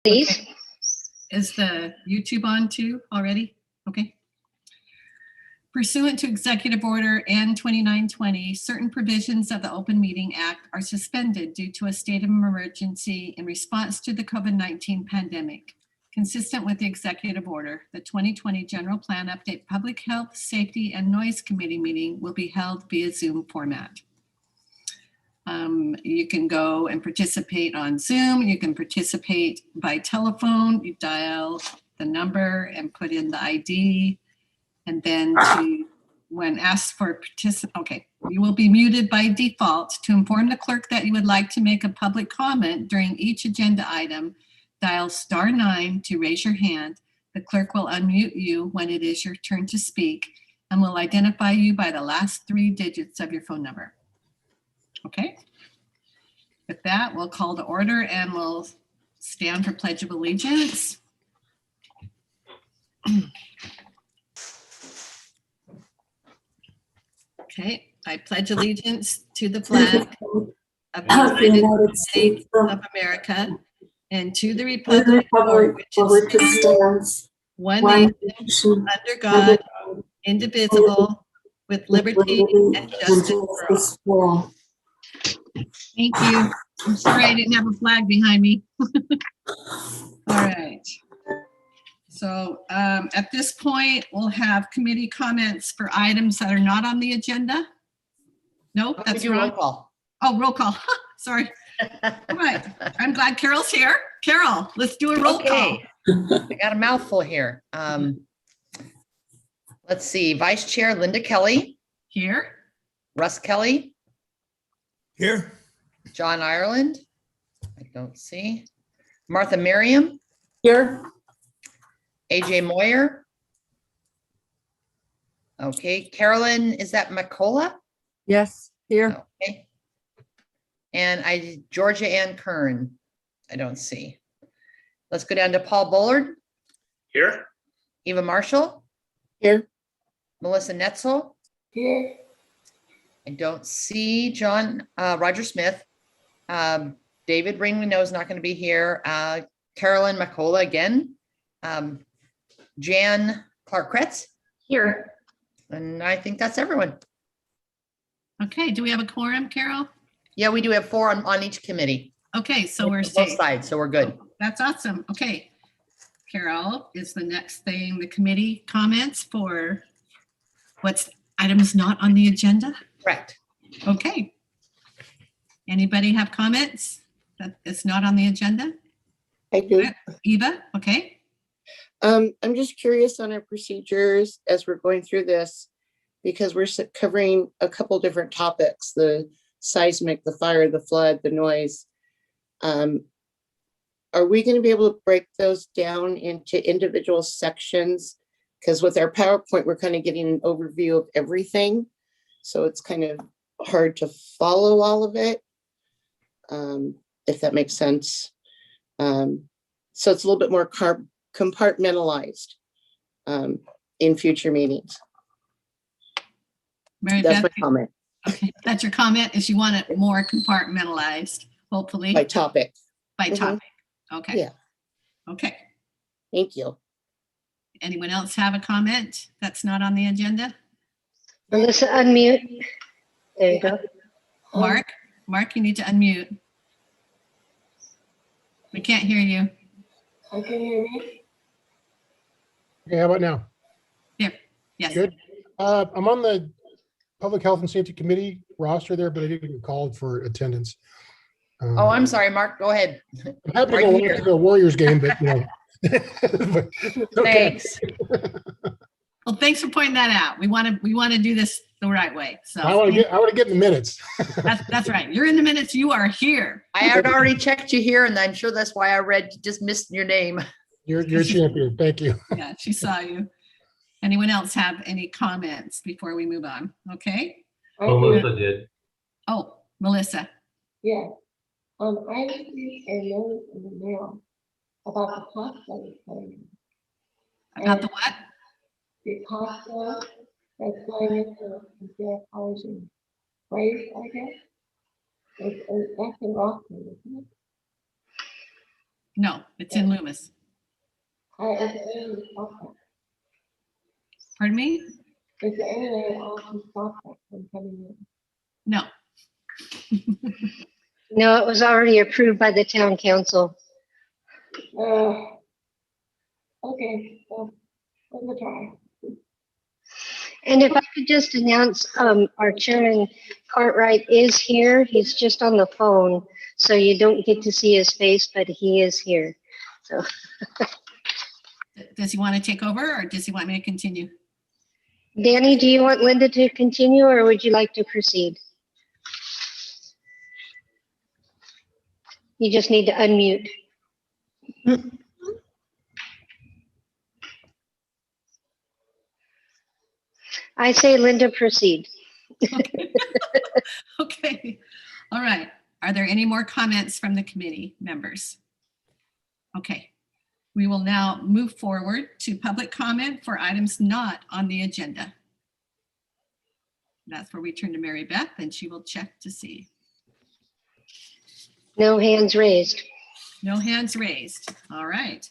please. Okay. Is the YouTube on too already? Okay. Pursuant to Executive Order N2920, certain provisions of the Open Meeting Act are suspended due to a state of emergency in response to the COVID-19 pandemic. Consistent with the executive order, the 2020 General Plan Update Public Health, Safety, and Noise Committee meeting will be held via Zoom format. You can go and participate on Zoom. You can participate by telephone. You dial the number and put in the ID. And then when asked for participate, okay, you will be muted by default. To inform the clerk that you would like to make a public comment during each agenda item, dial *9 to raise your hand. The clerk will unmute you when it is your turn to speak and will identify you by the last 3 digits of your phone number. Okay. With that, we'll call to order and we'll stand for Pledge of Allegiance. Okay, I pledge allegiance to the flag of the United States of America and to the republic for which it stands, one nation, under God, indivisible, with liberty and justice for all. Thank you. I'm sorry I didn't have a flag behind me. All right. So at this point, we'll have committee comments for items that are not on the agenda. Nope, that's wrong. Roll call. Oh, roll call. Sorry. All right. I'm glad Carol's here. Carol, let's do a roll call. I got a mouthful here. Let's see. Vice Chair Linda Kelly. Here. Russ Kelly. Here. John Ireland. I don't see. Martha Merriam. Here. AJ Moyer. Okay. Carolyn, is that McCullough? Yes, here. Okay. And Georgia Ann Kern. I don't see. Let's go down to Paul Bullard. Here. Eva Marshall. Here. Melissa Netzel. Here. I don't see John, Roger Smith. David Ring, we know is not going to be here. Carolyn McCullough again. Jan Clark-Kretz. Here. And I think that's everyone. Okay, do we have a quorum, Carol? Yeah, we do have 4 on each committee. Okay, so we're Both safe. sides, so we're good. That's awesome. Okay. Carol, is the next thing the committee comments for what's items not on the agenda? Correct. Okay. Anybody have comments that is not on the agenda? I do. Eva, okay. I'm just curious on our procedures as we're going through this, because we're covering a couple different topics: the seismic, the fire, the flood, the noise. Are we going to be able to break those down into individual sections? Because with our PowerPoint, we're kind of getting an overview of everything. So it's kind of hard to follow all of it, if that makes sense. So it's a little bit more compartmentalized in future meetings. Mary That's Beth, my comment okay. That's your comment, is you want it more compartmentalized, hopefully, by topic. by Mhm. topic. Okay. Yeah. Okay. Thank you. Anyone else have a comment that's not on the agenda? Melissa, unmute. There you go. Mark, you need to unmute. We can't hear you. Okay, hear me? Okay, how about now? Here, yes. Good. I'm on the Public Health and Safety Committee roster there, but I didn't get called for attendance. Oh, I'm sorry, Mark, go ahead. I'm happy to right go here. to the Warriors game, but you know. But, okay. Thanks. Well, thanks for pointing that out. We want to do this the right way. So I want to get in the minutes. that's right. You're in the minutes. You are here. I had already checked you here, and I'm sure that's why I just missed your name. You're a champion. Thank you. Yeah, she saw you. Anyone else have any comments before we move on? Okay. Melissa did. Oh, Melissa. Yeah. I received a note in the mail about the cost that is going. About the what? The cost that's going into their housing waste, I guess. That's in Rockland, isn't it? No, it's in Loomis. Is there any stop that? Pardon me? Is there any way I can stop that from coming in? No. No, it was already approved by the town council. Okay, well, let me try. And if I could just announce, our chairman Cartwright is here. He's just on the phone, so you don't get to see his face, but he is here. So, Does he want to take over or does he want me to continue? Danny, do you want Linda to continue or would you like to proceed? You just need to unmute. I say Linda, proceed. Okay. All right. Are there any more comments from the committee members? Okay. We will now move forward to public comment for items not on the agenda. That's where we turn to Mary Beth and she will check to see. No hands raised. No hands raised. All right.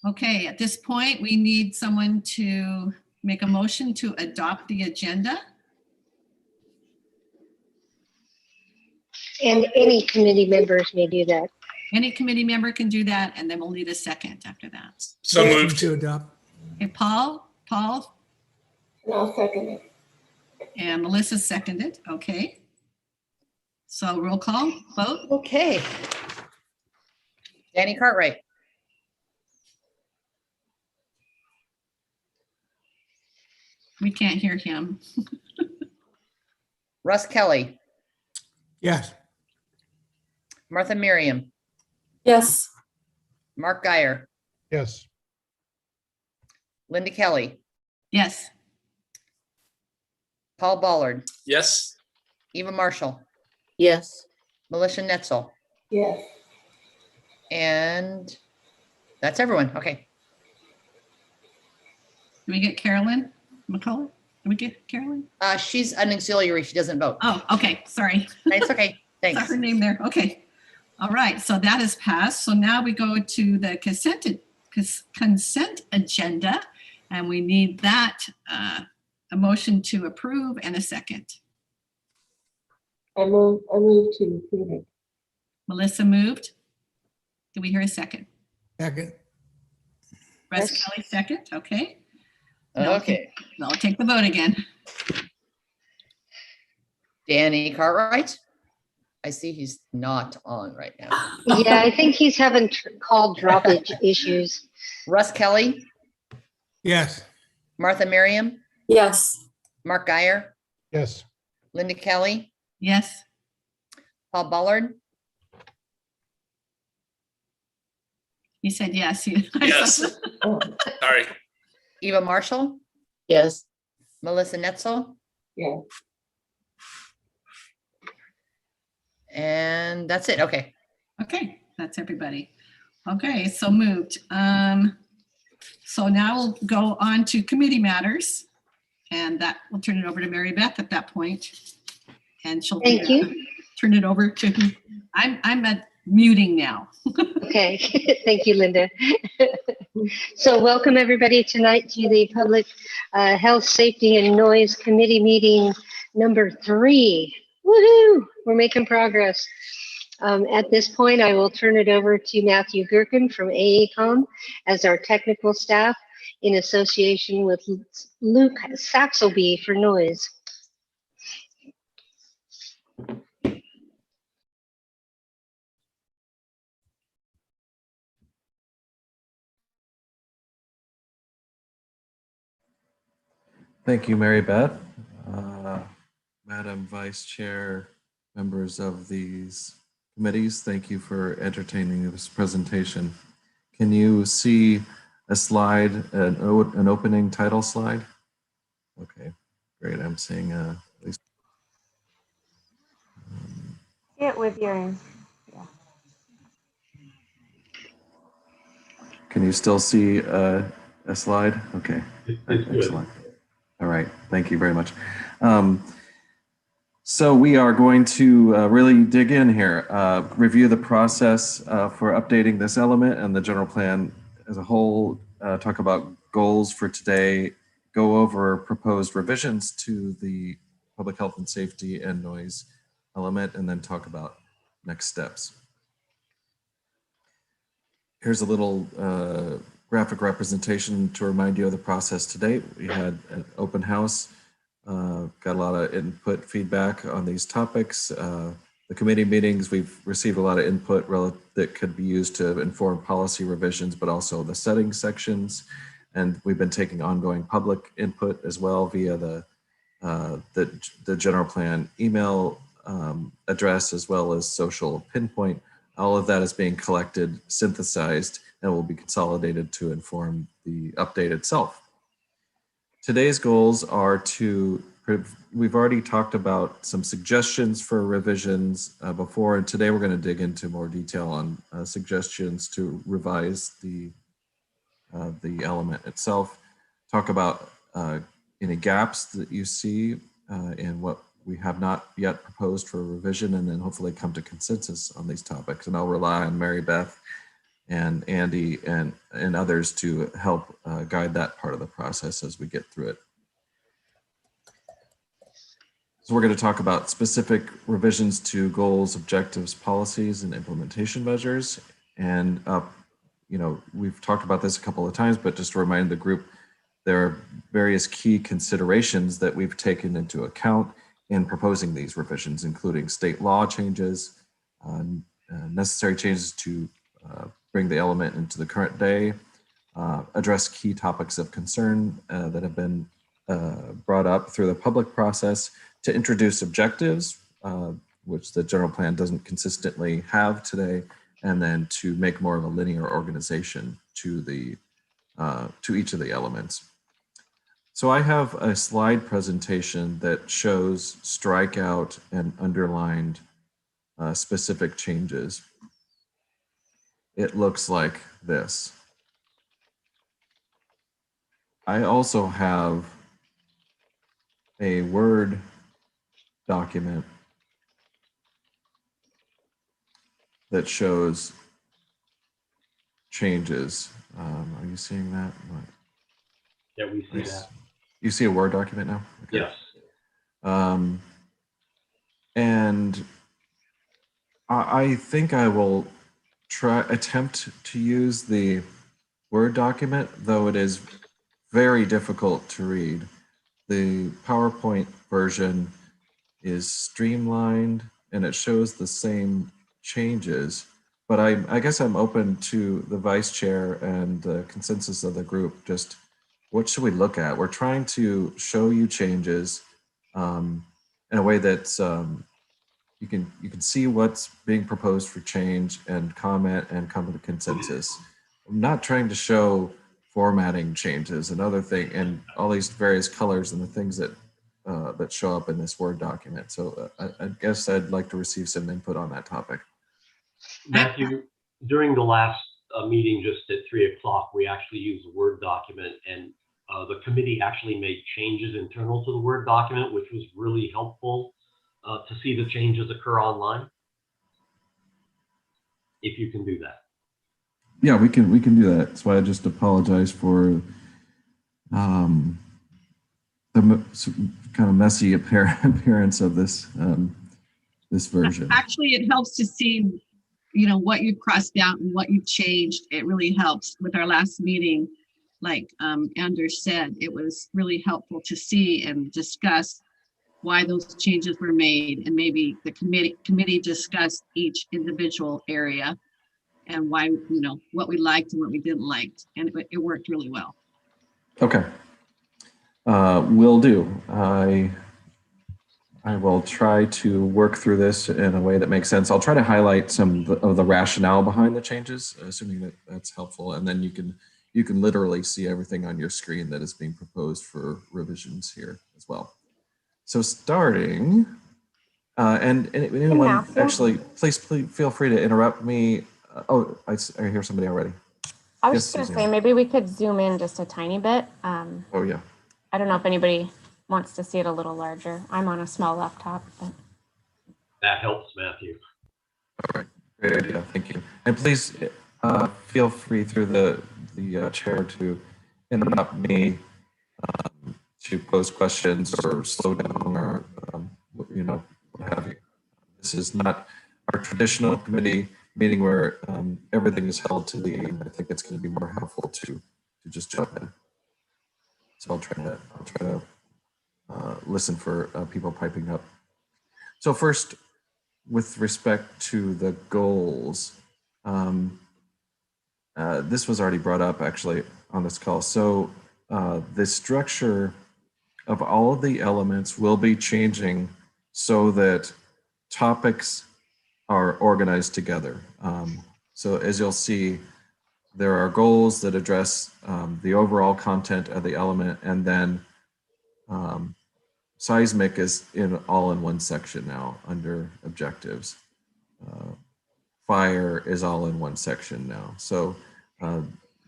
Okay, at this point, we need someone to make a motion to adopt the agenda. And any committee members may do that. Any committee member can do that, and then we'll need a second after that. So Motion moved. to adopt. Okay, Paul, And I'll second it. and Melissa seconded. Okay. So roll call, vote. Okay. Danny Cartwright, We can't hear him. Russ Kelly, Yes. Martha Miriam, Yes. Mark Guyer, Yes. Linda Kelly, Yes. Paul Ballard, Yes. Eva Marshall, Yes. Melissa Netzel, Yes. and that's everyone. Okay. Do we get Carolyn McCullough? Do we get Carolyn? She's an auxiliary. She doesn't vote. Oh, okay, sorry. It's okay. Saw Thanks. her name there. Okay. All right, so that is passed. So now we go to the consent agenda, and we need that, a motion to approve and a second. I move to approve it. Melissa moved. Do we hear a second? Second. Russ Yes. Kelly second, okay. No. Okay. I'll take the vote again. Danny Cartwright. I see he's not on right now. Yeah, I think he's having call droppage issues. Russ Kelly, Yes. Martha Miriam, Yes. Mark Guyer, Yes. Linda Kelly, Yes, Paul Ballard, you said yes. Yes. Oh, Sorry. Eva Marshall, Yes. Melissa Netzel, yeah. and that's it. Okay. Okay, that's everybody. Okay, so moved. So now we'll go on to committee matters. And that we'll turn it over to Mary Beth at that point. And she'll Thank you. turn it over to, I'm at muting now. Okay, thank you, Linda. So welcome everybody tonight to the Public Health, Safety and Noise Committee meeting number 3. Woohoo, we're making progress. At this point, I will turn it over to Matthew Gherkin from AECom as our technical staff in association with Luke Saxelby for noise. Thank you, Mary Beth. Madam Vice Chair, members of these committees, thank you for entertaining this presentation. Can you see a slide, an opening title slide? Okay, great. I'm seeing at least. See it with your, Can you still see a slide? Okay, excellent. All right, thank you very much. So we are going to really dig in here, review the process for updating this element and the general plan as a whole, talk about goals for today, go over proposed revisions to the public health and safety and noise element, and then talk about next steps. Here's a little graphic representation to remind you of the process to date. We had an open house, got a lot of input feedback on these topics. The committee meetings, we've received a lot of input that could be used to inform policy revisions, but also the settings sections. And we've been taking ongoing public input as well via the general plan email address, as well as social pinpoint. All of that is being collected, synthesized, and will be consolidated to inform the update itself. Today's goals are to, we've already talked about some suggestions for revisions before, and today we're going to dig into more detail on suggestions to revise the element itself, talk about any gaps that you see in what we have not yet proposed for revision, and then hopefully come to consensus on these topics. And I'll rely on Mary Beth and Andy and others to help guide that part of the process as we get through it. So we're going to talk about specific revisions to goals, objectives, policies, and implementation measures. And you know, we've talked about this a couple of times, but just to remind the group, there are various key considerations that we've taken into account in proposing these revisions, including state law changes, necessary changes to bring the element into the current day, address key topics of concern that have been brought up through the public process, to introduce objectives, which the general plan doesn't consistently have today, and then to make more of a linear organization to each of the elements. So I have a slide presentation that shows strikeout and underlined specific changes. It looks like this. I also have a Word document that shows changes. Are you seeing that? Yeah, we see that. You see a Word document now? Okay. Yes. And I think I will attempt to use the Word document, though it is very difficult to read. The PowerPoint version is streamlined and it shows the same changes, but I guess I'm open to the vice chair and the consensus of the group. Just what should we look at? We're trying to show you changes in a way that you can see what's being proposed for change and comment and come to the consensus. I'm not trying to show formatting changes and other thing and all these various colors and the things that that show up in this Word document. So I guess I'd like to receive some input on that topic. Matthew, during the last meeting just at 3 o'clock, we actually used a Word document, and the committee actually made changes internal to the Word document, which was really helpful to see the changes occur online. If you can do that. Yeah, we can do that. So I just apologize for the kind of messy appearance of this this version. Actually, it helps to see, you know, what you crossed out and what you've changed. It really helps. With our last meeting, like Anders said, it was really helpful to see and discuss why those changes were made, and maybe the committee discussed each individual area and why, you know, what we liked and what we didn't like, and it worked really well. Okay, will do. I will try to work through this in a way that makes sense. I'll try to highlight some of the rationale behind the changes, assuming that that's helpful, and then you can literally see everything on your screen that is being proposed for revisions here as well. So starting, and anyone actually, please feel free to interrupt me. Oh, I hear somebody already. I was Yes, just going to Suzanne. say, maybe we could zoom in just a tiny bit. Oh yeah. I don't know if anybody wants to see it a little larger. I'm on a small laptop. But... That helps, Matthew. All right, great idea, thank you. And please feel free through the chair to interrupt me to pose questions or slow down or, what have you. This is not our traditional committee meeting where everything is held to the end. I think it's going to be more helpful to just jump in. So I'll try to listen for people piping up. So first, with respect to the goals, this was already brought up actually on this call. So the structure of all of the elements will be changing so that topics are organized together. So as you'll see, there are goals that address the overall content of the element, and then seismic is all in one section now under objectives. Fire is all in one section now. So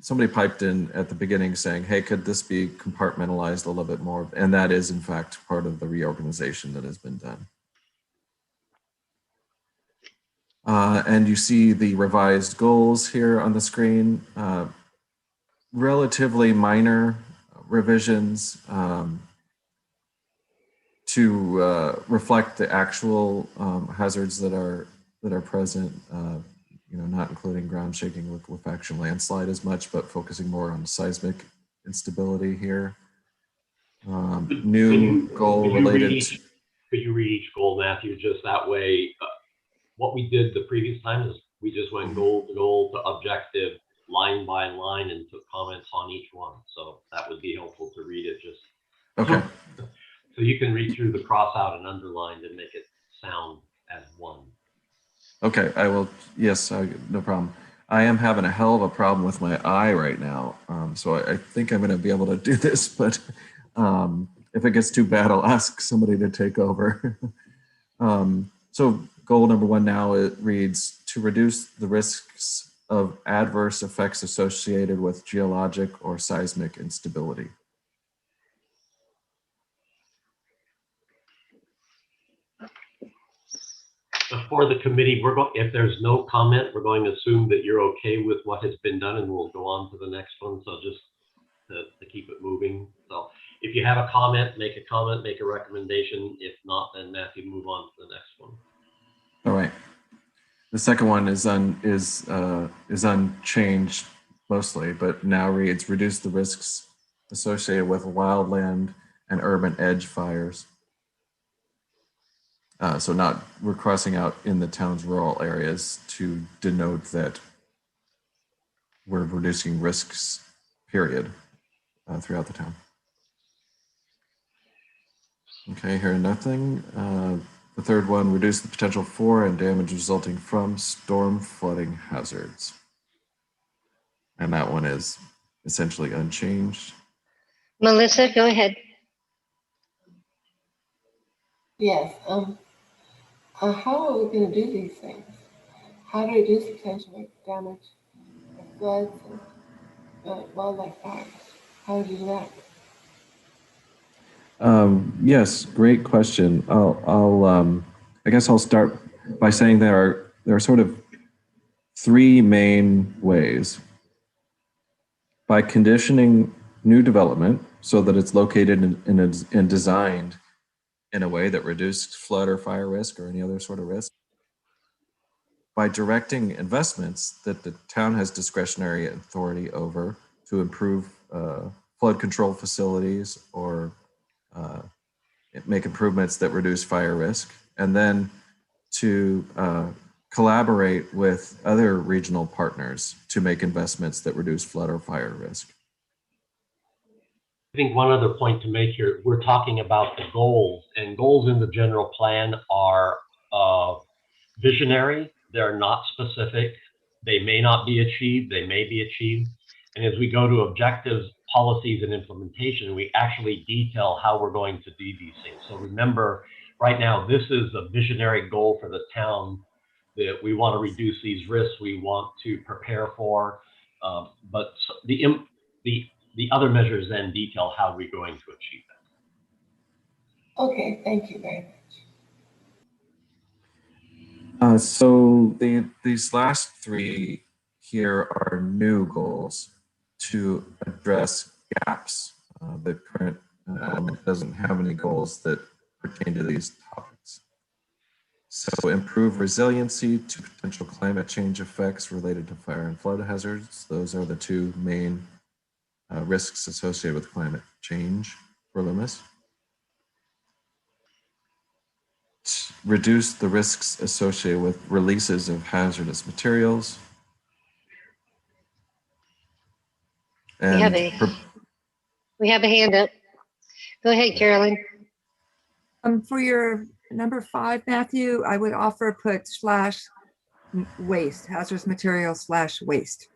somebody piped in at the beginning saying, hey, could this be compartmentalized a little bit more? And that is in fact part of the reorganization that has been done. And you see the revised goals here on the screen. Relatively minor revisions to reflect the actual hazards that are present. Not including ground shaking, liquefaction, landslide as much, but focusing more on seismic instability here. New goal related. Could you read each goal, Matthew? Just that way, what we did the previous time is we just went goal to goal to objective, line by line, and took comments on each one. So that would be helpful to read it just. Okay. So you can read through the cross out and underlined and make it sound as one. Okay, I will. Yes, no problem. I am having a hell of a problem with my eye right now. So I think I'm going to be able to do this, but if it gets too bad, I'll ask somebody to take over. So goal number 1 now, it reads, to reduce the risks of adverse effects associated with geologic or seismic instability. For the committee, if there's no comment, we're going to assume that you're okay with what has been done, and we'll go on to the next one. So just to keep it moving. So if you have a comment, make a recommendation. If not, then Matthew, move on to the next one. All right. The second one is unchanged mostly, but now reads, reduce the risks associated with wildland and urban edge fires. So we're crossing out in the town's rural areas to denote that we're reducing risks, period, throughout the town. Okay, hearing nothing. The third one, reduce the potential for and damage resulting from storm flooding hazards. And that one is essentially unchanged. Melissa, go ahead. Yes. How are we going to do these things? How to reduce potential damage of floods and wildlife fires? How do you do that? Yes, great question. I guess I'll start by saying there are sort of 3 main ways. By conditioning new development so that it's located and designed in a way that reduces flood or fire risk or any other sort of risk. By directing investments that the town has discretionary authority over to improve flood control facilities or make improvements that reduce fire risk, and then to collaborate with other regional partners to make investments that reduce flood or fire risk. I think one other point to make here, we're talking about the goals, and goals in the general plan are visionary. They're not specific. They may not be achieved. They may be achieved. And as we go to objectives, policies, and implementation, we actually detail how we're going to do these things. So remember, right now, this is a visionary goal for the town that we want to reduce these risks. We want to prepare for, but the other measures then detail how we're going to achieve Okay, thank you very much. So these last three here are new goals to address gaps. The current element doesn't have any goals that pertain to these topics. So improve resiliency to potential climate change effects related to fire and flood hazards. Those are the two main risks associated with climate change for Loomis. Reduce the risks associated with releases of hazardous materials. We have a hand up. Go ahead, Carolyn. For your number 5, Matthew, I would offer put / waste, hazardous materials / waste.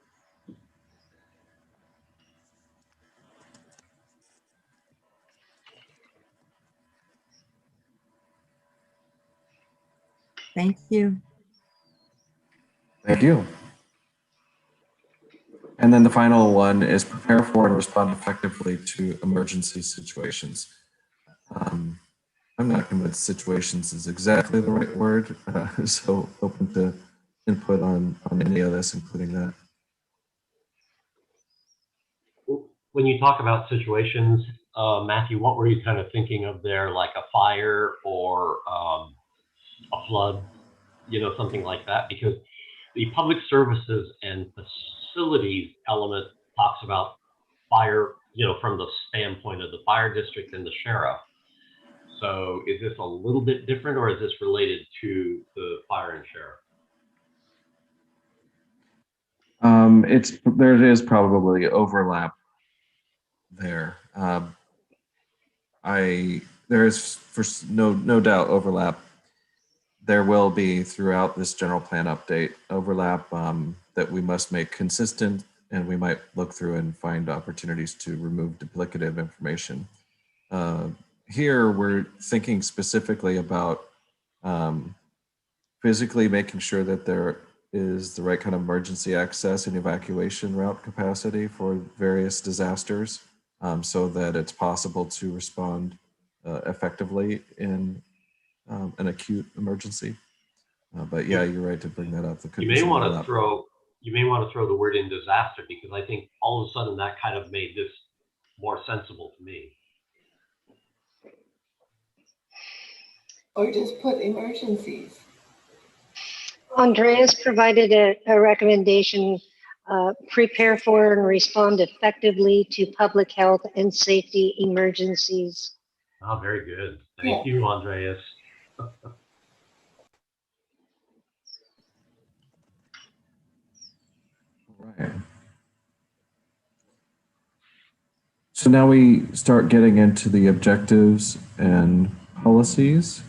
Thank you. Thank you. And then the final one is prepare for and respond effectively to emergency situations. I'm not convinced situations is exactly the right word, so open to input on any of this, including that. When you talk about situations, Matthew, what were you kind of thinking of there, like a fire or a flood, you know, something like that? Because the public services and facilities element talks about fire, you know, from the standpoint of the fire district and the sheriff. So is this a little bit different, or is this related to the fire and sheriff? There is probably overlap there. There is for no doubt overlap. There will be throughout this general plan update overlap that we must make consistent, and we might look through and find opportunities to remove duplicative information. Here, we're thinking specifically about physically making sure that there is the right kind of emergency access and evacuation route capacity for various disasters so that it's possible to respond effectively in an acute emergency. But yeah, you're right to bring that up. You may want to throw the word in disaster, because I think all of a sudden that kind of made this more sensible to me. Or just put emergencies. Andreas provided a recommendation, prepare for and respond effectively to public health and safety emergencies. Oh, very good. Thank you, Andreas. Right. So now we start getting into the objectives and policies.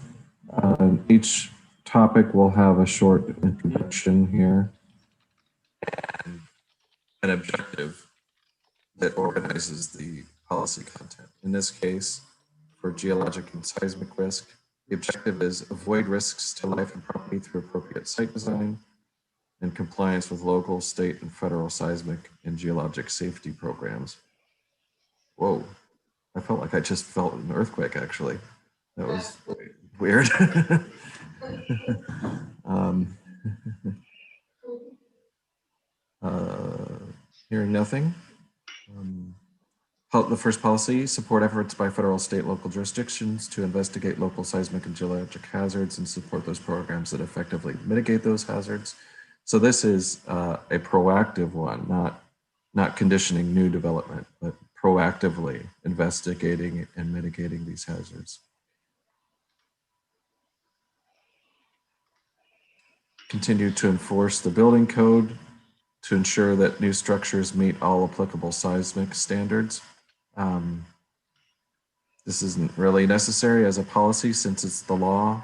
Each topic will have a short introduction here and an objective that organizes the policy content. In this case, for geologic and seismic risk, the objective is avoid risks to life and property through appropriate site design and compliance with local, state, and federal seismic and geologic safety programs. Whoa, I felt like I just felt an earthquake, actually. That was weird. Hearing nothing. The first policy, support efforts by federal, state, local jurisdictions to investigate local seismic and geologic hazards and support those programs that effectively mitigate those hazards. So this is a proactive one, not conditioning new development, but proactively investigating and mitigating these hazards. Continue to enforce the building code to ensure that new structures meet all applicable seismic standards. This isn't really necessary as a policy since it's the law,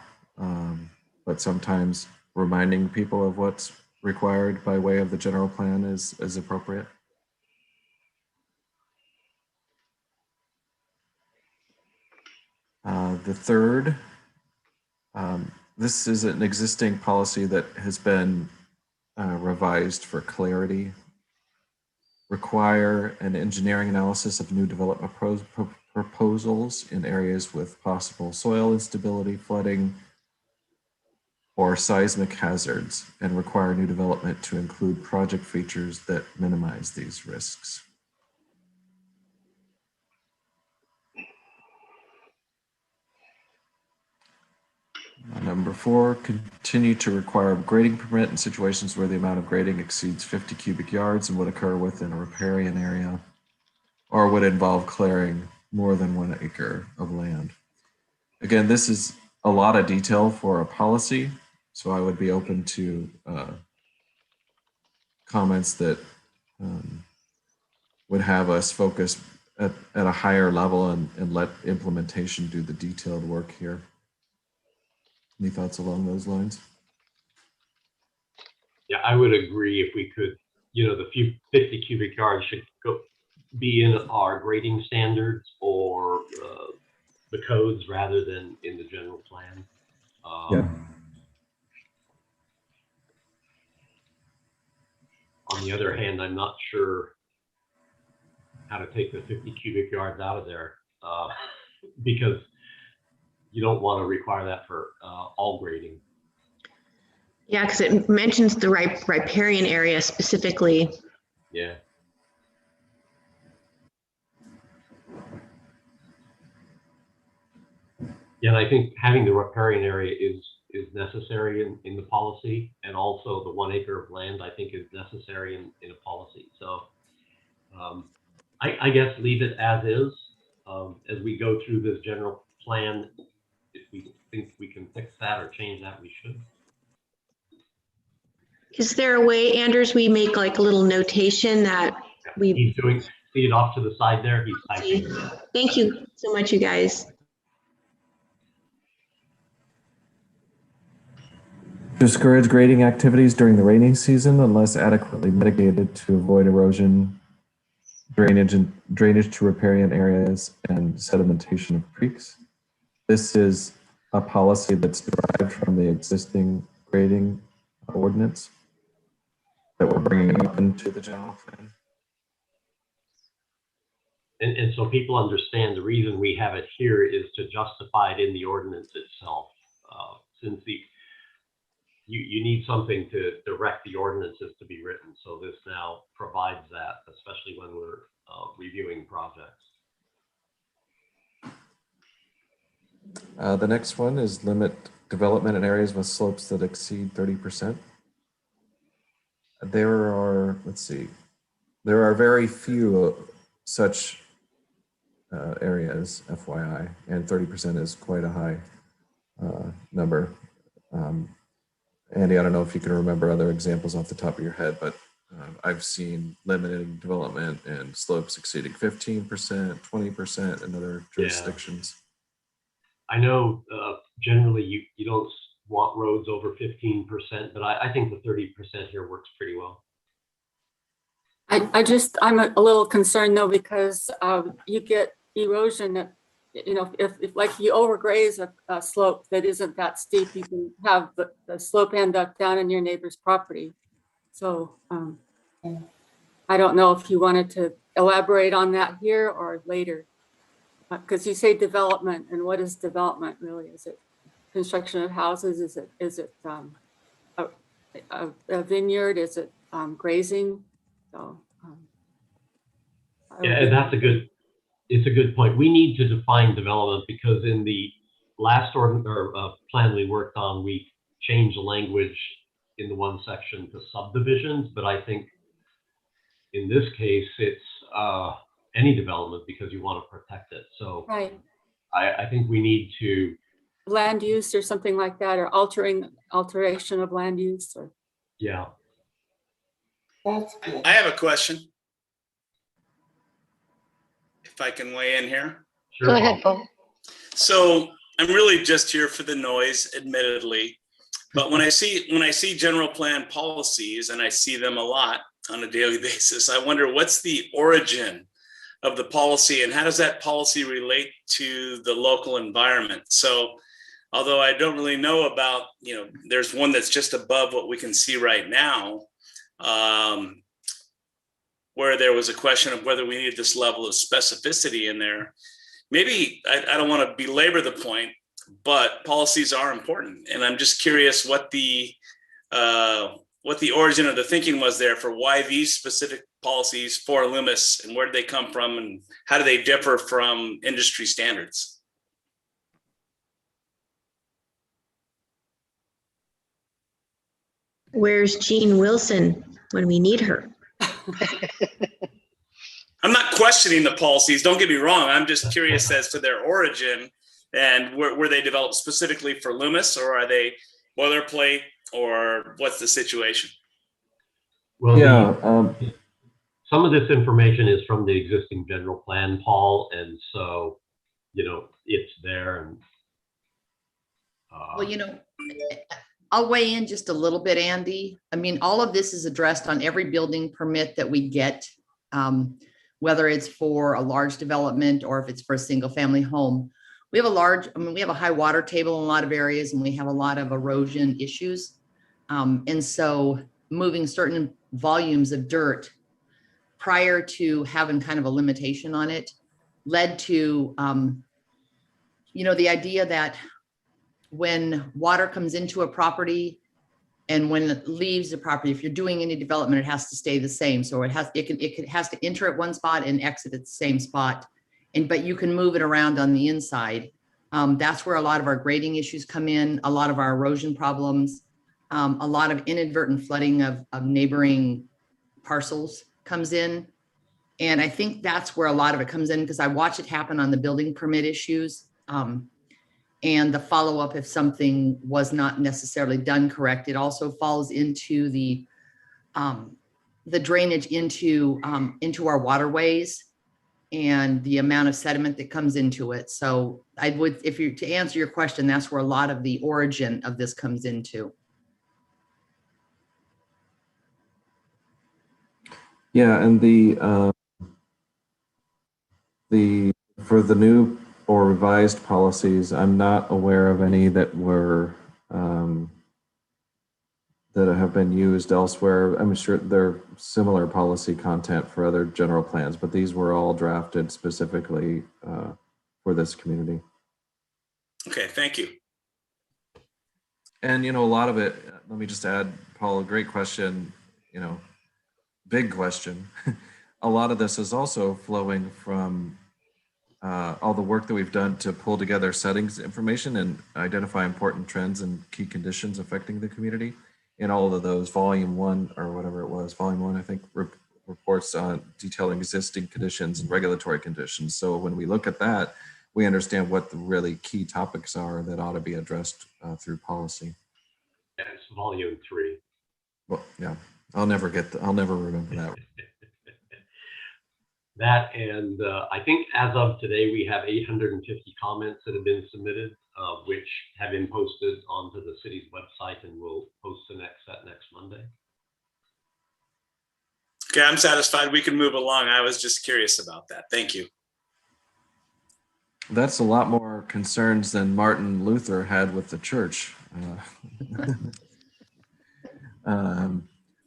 but sometimes reminding people of what's required by way of the general plan is appropriate. The third, this is an existing policy that has been revised for clarity. Require an engineering analysis of new development proposals in areas with possible soil instability, flooding, or seismic hazards, and require new development to include project features that minimize these risks. Number 4, continue to require a grading permit in situations where the amount of grading exceeds 50 cubic yards and would occur within a riparian area or would involve clearing more than 1 acre of land. Again, this is a lot of detail for a policy, so I would be open to comments that would have us focus at a higher level and let implementation do the detailed work here. Any thoughts along those lines? Yeah, I would agree if we could, the 50 cubic yards should be in our grading standards or the codes rather than in the general plan. Yeah. On the other hand, I'm not sure how to take the 50 cubic yards out of there because you don't want to require that for all grading. Yeah, because it mentions the riparian area specifically. Yeah. Yeah, and I think having the riparian area is necessary in the policy, and also the 1 acre of land I think is necessary in a policy. So I guess leave it as is. As we go through this general plan, if we think we can fix that or change that, we should. Is there a way, Anders, we make like a little notation that we... He's doing, see it off to the side there? He's typing. Thank you so much, you guys. Discourage grading activities during the rainy season unless adequately mitigated to avoid erosion, drainage to riparian areas, and sedimentation of creeks. This is a policy that's derived from the existing grading ordinance that we're bringing up into the general plan. And so people understand the reason we have it here is to justify it in the ordinance itself. Since you need something to direct the ordinances to be written. So this now provides that, especially when we're reviewing projects. The next one is limit development in areas with slopes that exceed 30%. There are, there are very few such areas, FYI, and 30% is quite a high number. Andy, I don't know if you can remember other examples off the top of your head, but I've seen limited development and slopes exceeding 15%, 20% in other jurisdictions. I know generally you don't want roads over 15%, but I think the 30% here works pretty well. I'm a little concerned though, because you get erosion that, if like you overgraze a slope that isn't that steep, you can have the slope end up down in your neighbor's property. So I don't know if you wanted to elaborate on that here or later, because you say development, and what is development really? Is it construction of houses? Is it a vineyard? Is it grazing? So yeah, and it's a good point. We need to define development because in the last plan we worked on, we changed the language in the one section to subdivisions, but I think in this case it's any development because you want to protect it. So right. I think we need to land use or something like that, or alteration of land use, or yeah. That's good. I have a question. If I can weigh in here. Sure. Go ahead, Paul. So I'm really just here for the noise, admittedly. But when I see general plan policies, and I see them a lot on a daily basis, I wonder what's the origin of the policy and how does that policy relate to the local environment? So although I don't really know about, there's one that's just above what we can see right now, where there was a question of whether we needed this level of specificity in there. maybe I don't want to belabor the point, but policies are important. And I'm just curious what the origin of the thinking was there for why these specific policies for Loomis, and where did they come from, and how do they differ from industry standards? Where's Jean Wilson when we need her? I'm not questioning the policies, don't get me wrong. I'm just curious as to their origin, and were they developed specifically for Loomis, or are they boilerplate, or what's the situation? Well, Yeah. some of this information is from the existing general plan, Paul, and so, it's there. And Well, I'll weigh in just a little bit, Andy. I mean, all of this is addressed on every building permit that we get, whether it's for a large development or if it's for a single family home. We have we have a high water table in a lot of areas, and we have a lot of erosion issues. And so moving certain volumes of dirt prior to having kind of a limitation on it led to, the idea that when water comes into a property and when it leaves the property, if you're doing any development, it has to stay the same. So it has to enter at one spot and exit at the same spot. But you can move it around on the inside. That's where a lot of our grading issues come in, a lot of our erosion problems, a lot of inadvertent flooding of neighboring parcels comes in. And I think that's where a lot of it comes in, because I watch it happen on the building permit issues. And the follow-up if something was not necessarily done correct. It also falls into the drainage into our waterways and the amount of sediment that comes into it. So to answer your question, that's where a lot of the origin of this comes into. Yeah, and for the new or revised policies, I'm not aware of any that were that have been used elsewhere. I'm sure there are similar policy content for other general plans, but these were all drafted specifically for this community. Okay, thank you. And a lot of it, let me just add, Paul, a great question, big question. A lot of this is also flowing from all the work that we've done to pull together settings information and identify important trends and key conditions affecting the community. In all of those volume 1 or whatever it was, volume 1, I think, reports on detailing existing conditions and regulatory conditions. So when we look at that, we understand what the really key topics are that ought to be addressed through policy. Yeah, it's volume 3. Well, yeah, I'll never remember that. That, and I think as of today, we have 850 comments that have been submitted, which have been posted onto the city's website, and we'll post the next set next Monday. Okay, I'm satisfied. We can move along. I was just curious about that. Thank you. That's a lot more concerns than Martin Luther had with the church.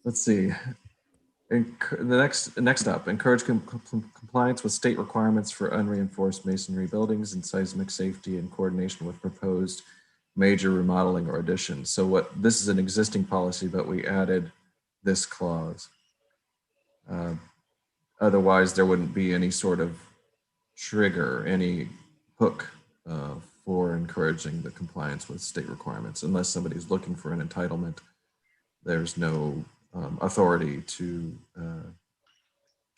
Let's see. Next up, encourage compliance with state requirements for unreinforced masonry buildings and seismic safety in coordination with proposed major remodeling or additions. So this is an existing policy, but we added this clause. Otherwise, there wouldn't be any sort of trigger, any hook for encouraging the compliance with state requirements. Unless somebody's looking for an entitlement, there's no authority to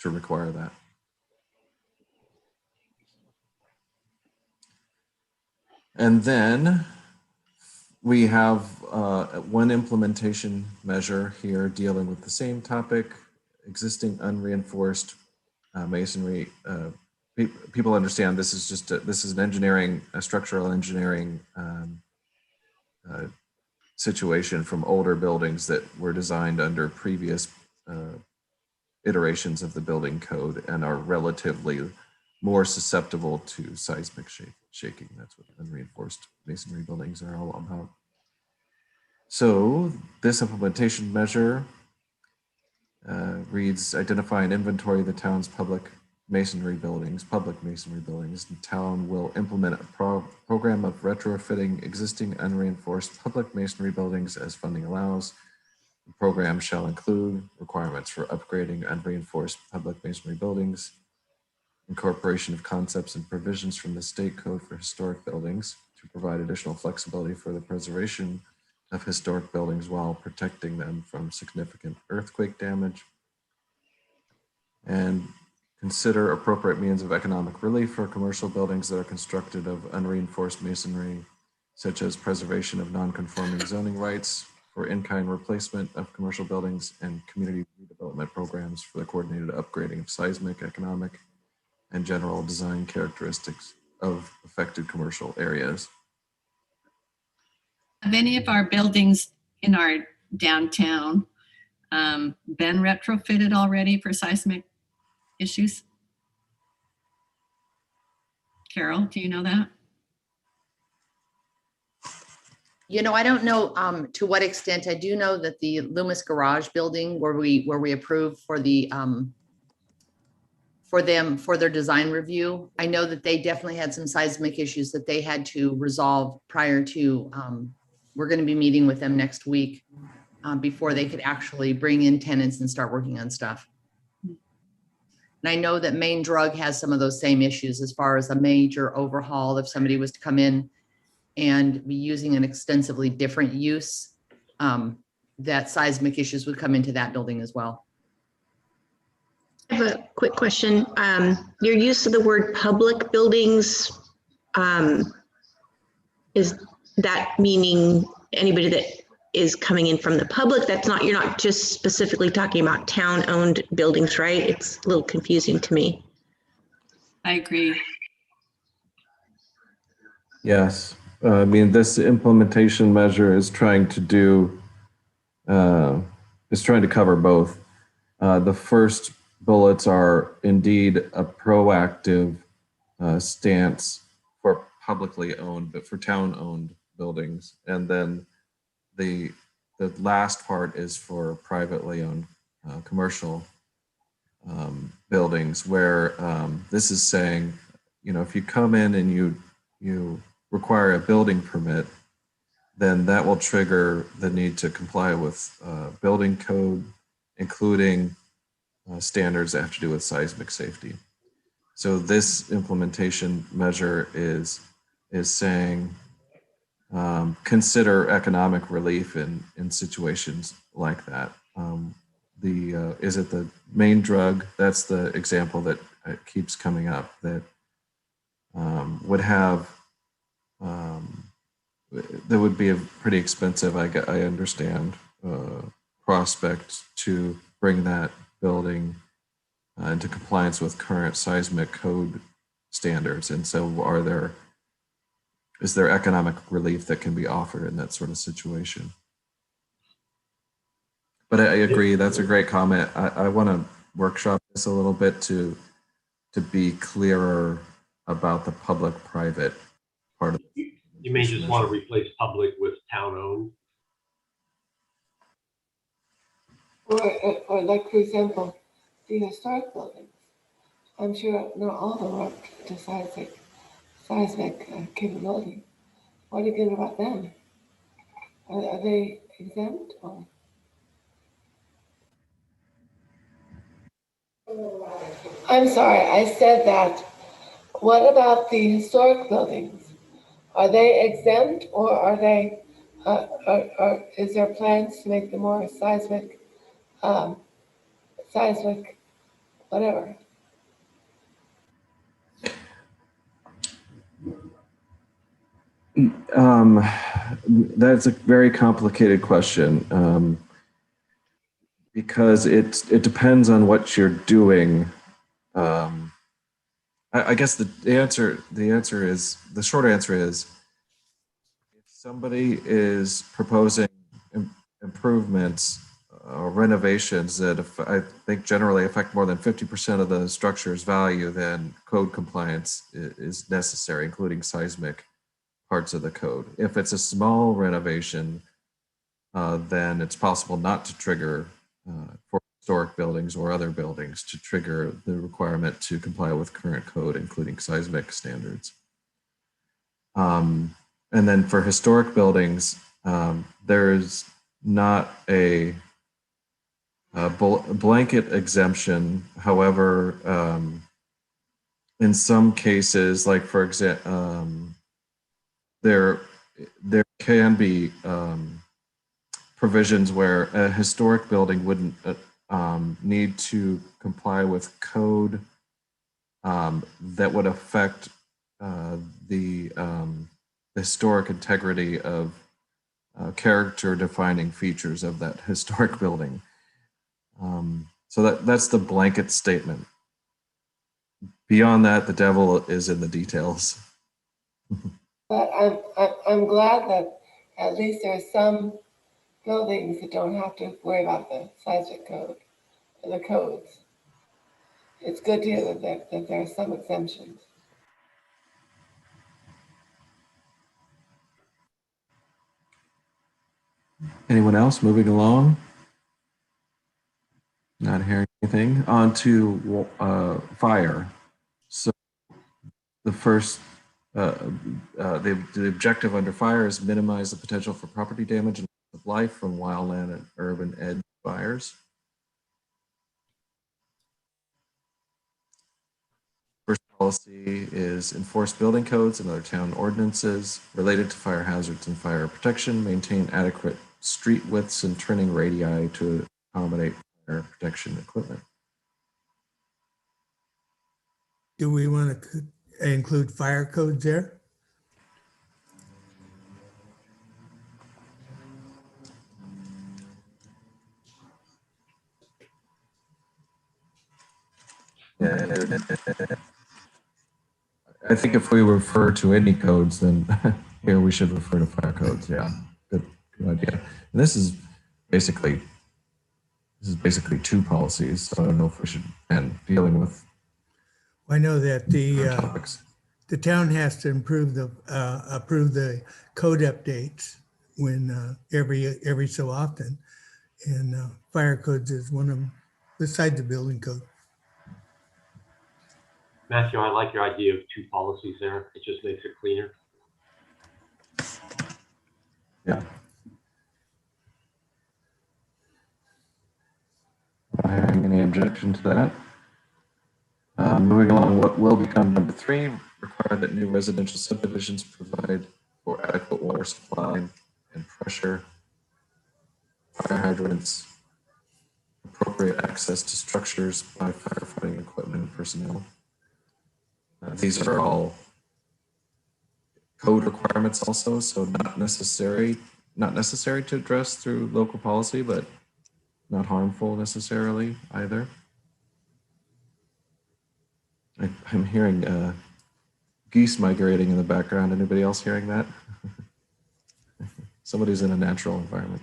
require that. And then we have one implementation measure here dealing with the same topic, existing unreinforced masonry. People understand this is just this is an structural engineering situation from older buildings that were designed under previous iterations of the building code and are relatively more susceptible to seismic shaking. That's what unreinforced masonry buildings are all about. So this implementation measure reads, identify and inventory the town's public masonry buildings, public masonry buildings, the town will implement a program of retrofitting existing unreinforced public masonry buildings as funding allows. The program shall include requirements for upgrading unreinforced public masonry buildings, incorporation of concepts and provisions from the state code for historic buildings to provide additional flexibility for the preservation of historic buildings while protecting them from significant earthquake damage, and consider appropriate means of economic relief for commercial buildings that are constructed of unreinforced masonry, such as preservation of non-conforming zoning rights for in-kind replacement of commercial buildings and community redevelopment programs for the coordinated upgrading of seismic, economic, and general design characteristics of affected commercial areas. Have any of our buildings in our downtown been retrofitted already for seismic issues? Carol, do you know that? You know, I don't know to what extent. I do know that the Loomis Garage building where we approved for the for their design review, I know that they definitely had some seismic issues that they had to resolve prior to. We're going to be meeting with them next week before they could actually bring in tenants and start working on stuff. And I know that Main Drug has some of those same issues as far as a major overhaul. If somebody was to come in and be using an extensively different use, that seismic issues would come into that building as well. I have a quick question. Your use of the word public buildings, is that meaning anybody that is coming in from the public? That's not, you're not just specifically talking about town-owned buildings, right? It's a little confusing to me. I agree. Yes, I mean, this implementation measure is trying to do, is trying to cover both. The first bullets are indeed a proactive stance for publicly owned, but for town-owned buildings. And then the last part is for privately owned commercial buildings, where this is saying, you know, if you come in and you require a building permit, then that will trigger the need to comply with building code, including standards that have to do with seismic safety. So this implementation measure is saying, consider economic relief in situations like that. Is it the Main Drug? That's the example that keeps coming up, that would have, that would be a pretty expensive, I understand, prospect to bring that building into compliance with current seismic code standards. And so is there economic relief that can be offered in that sort of situation? But I agree, that's a great comment. I want to workshop this a little bit to be clearer about the public-private part of it. You may just want to replace public with town-owned. Or like, for example, the historic buildings. I'm sure not all of them are up to seismic capability. What are you getting about them? Are they exempt? Or? I'm sorry, I said that. What about the historic buildings? Are they exempt, or are they? Is there plans to make them more seismic, whatever? That's a very complicated question, because it depends on what you're doing. I guess the short answer is, if somebody is proposing improvements or renovations that I think generally affect more than 50% of the structure's value, then code compliance is necessary, including seismic parts of the code. If it's a small renovation, then it's possible not to trigger for historic buildings or other buildings to trigger the requirement to comply with current code, including seismic standards. And then for historic buildings, there is not a blanket exemption. However, in some cases, like for example, there can be provisions where a historic building wouldn't need to comply with code that would affect the historic integrity of character defining features of that historic building. So that's the blanket statement. Beyond that, the devil is in the details. But I'm glad that at least there are some buildings that don't have to worry about the seismic code, the codes. It's good to hear that there are some exemptions. Anyone else moving along? Not hearing anything. On to fire. So the first, the objective under fire is minimize the potential for property damage and of life from wildland and urban edge fires. First policy is enforce building codes and other town ordinances related to fire hazards and fire protection, maintain adequate street widths and turning radii to accommodate fire protection equipment. Do we want to include fire codes there? I think if we refer to any codes, then here we should refer to fire codes. Yeah, good idea. And this is basically two policies, so I don't know if we should end dealing with. I know that the town has to approve the code updates when every so often, and fire codes is one of them, besides the building code. Matthew, I like your idea of two policies there. It just makes it cleaner. Yeah. Not having any objection to that. Moving along, what will become number 3, require that new residential subdivisions provide for adequate water supply and pressure, fire hydrants, appropriate access to structures by firefighting equipment and personnel. These are all code requirements also, so not necessary to address through local policy, but not harmful necessarily either. I'm hearing geese migrating in the background. Anybody else hearing that? Somebody's in a natural environment.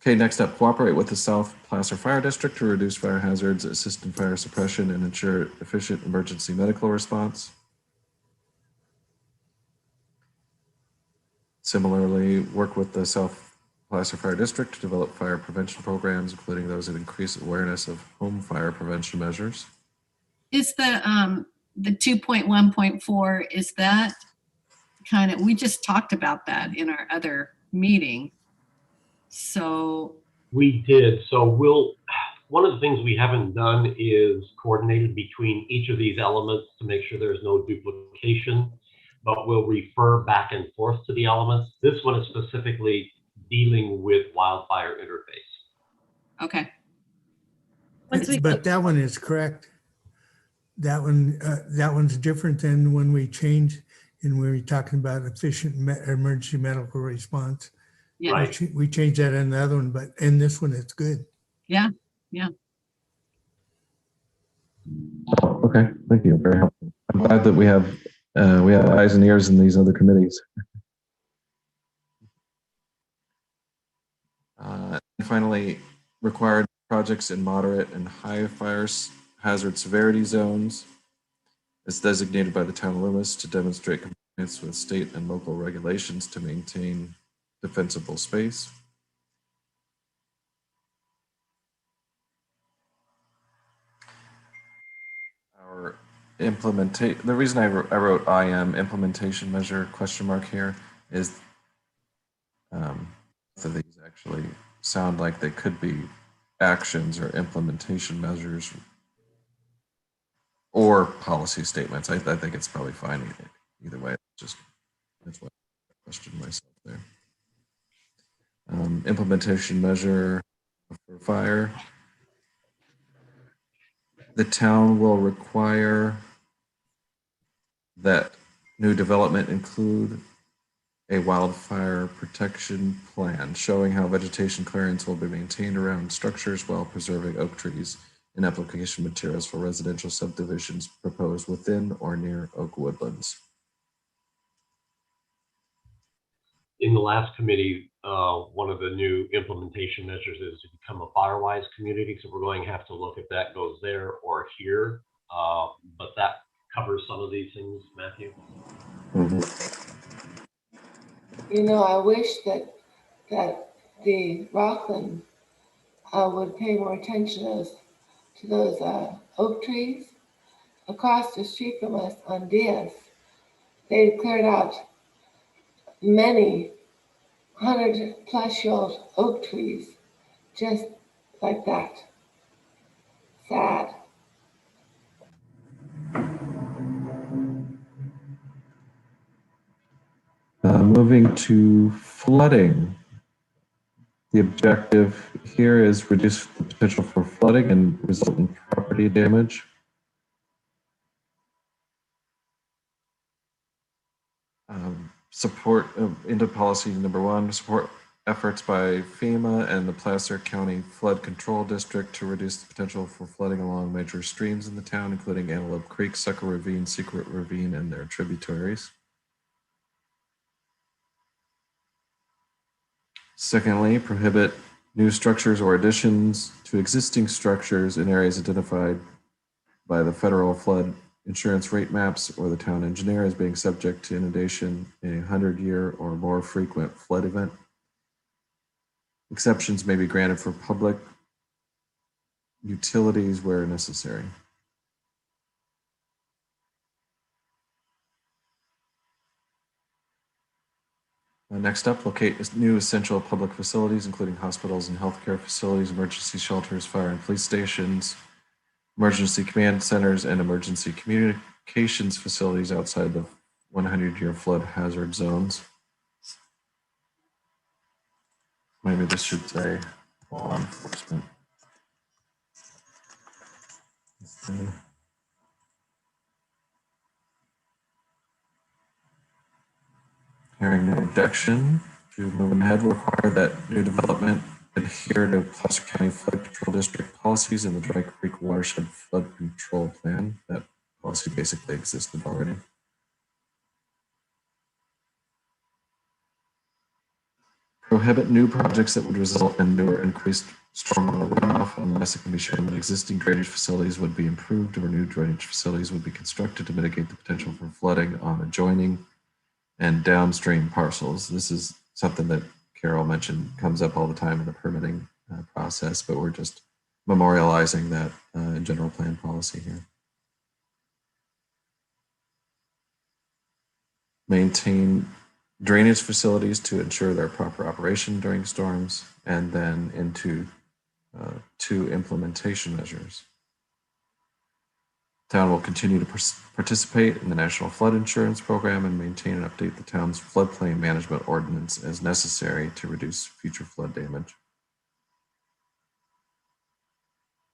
Okay, next up, cooperate with the South Placer Fire District to reduce fire hazards, assist in fire suppression, and ensure efficient emergency medical response. Similarly, work with the South Placer Fire District to develop fire prevention programs, including those that increase awareness of home fire prevention measures. Is the 2.1.4, is that kind of, we just talked about that in our other meeting. So we did. So one of the things we haven't done is coordinated between each of these elements to make sure there's no duplication, but we'll refer back and forth to the elements. This one is specifically dealing with wildfire interface. Okay. But that one is correct. That one's different than when we changed and we were talking about efficient emergency medical response. Yeah. Right. We changed that in the other one, but in this one, it's good. Yeah, yeah. Okay, thank you. Very helpful. I'm glad that we have eyes and ears in these other committees. And finally, required projects in moderate and high fire hazard severity zones as designated by the town of Loomis to demonstrate compliance with state and local regulations to maintain defensible space. the reason I wrote IM implementation measure question mark here is both of these actually sound like they could be actions or implementation measures or policy statements. I think it's probably fine either way. That's why I questioned myself there. Implementation measure for fire. The town will require that new development include a wildfire protection plan showing how vegetation clearance will be maintained around structures while preserving oak trees and application materials for residential subdivisions proposed within or near oak woodlands. In the last committee, one of the new implementation measures is to become a Firewise community. So we're going to have to look if that goes there or here. But that covers some of these things, Matthew. You know, I wish that the Rockland would pay more attention to those oak trees across the street from us on Diaz. They cleared out many 100-plus-year-old oak trees just like that. Sad. Moving to flooding. The objective here is reduce the potential for flooding and resultant property damage. Support into policy number 1, support efforts by FEMA and the Placer County Flood Control District to reduce the potential for flooding along major streams in the town, including Antelope Creek, Sucker Ravine, Secret Ravine, and their tributaries. Secondly, prohibit new structures or additions to existing structures in areas identified by the federal flood insurance rate maps or the town engineer as being subject to inundation in a 100-year or more frequent flood event. Exceptions may be granted for public utilities where necessary. Next up, locate new essential public facilities, including hospitals and healthcare facilities, emergency shelters, fire and police stations, emergency command centers, and emergency communications facilities outside the 100-year flood hazard zones. Maybe this should say law enforcement. Hearing no objection to moving ahead, will require that new development adhere to Placer County Flood Control District policies and the Dry Creek Watershed Flood Control Plan. That policy basically existed already. Prohibit new projects that would result in new or increased stormwater runoff unless it can be shown that existing drainage facilities would be improved or new drainage facilities would be constructed to mitigate the potential for flooding on adjoining and downstream parcels. This is something that Carol mentioned comes up all the time in the permitting process, but we're just memorializing that in general plan policy here. Maintain drainage facilities to ensure their proper operation during storms, and then into 2 implementation measures. Town will continue to participate in the National Flood Insurance Program and maintain and update the town's floodplain management ordinance as necessary to reduce future flood damage.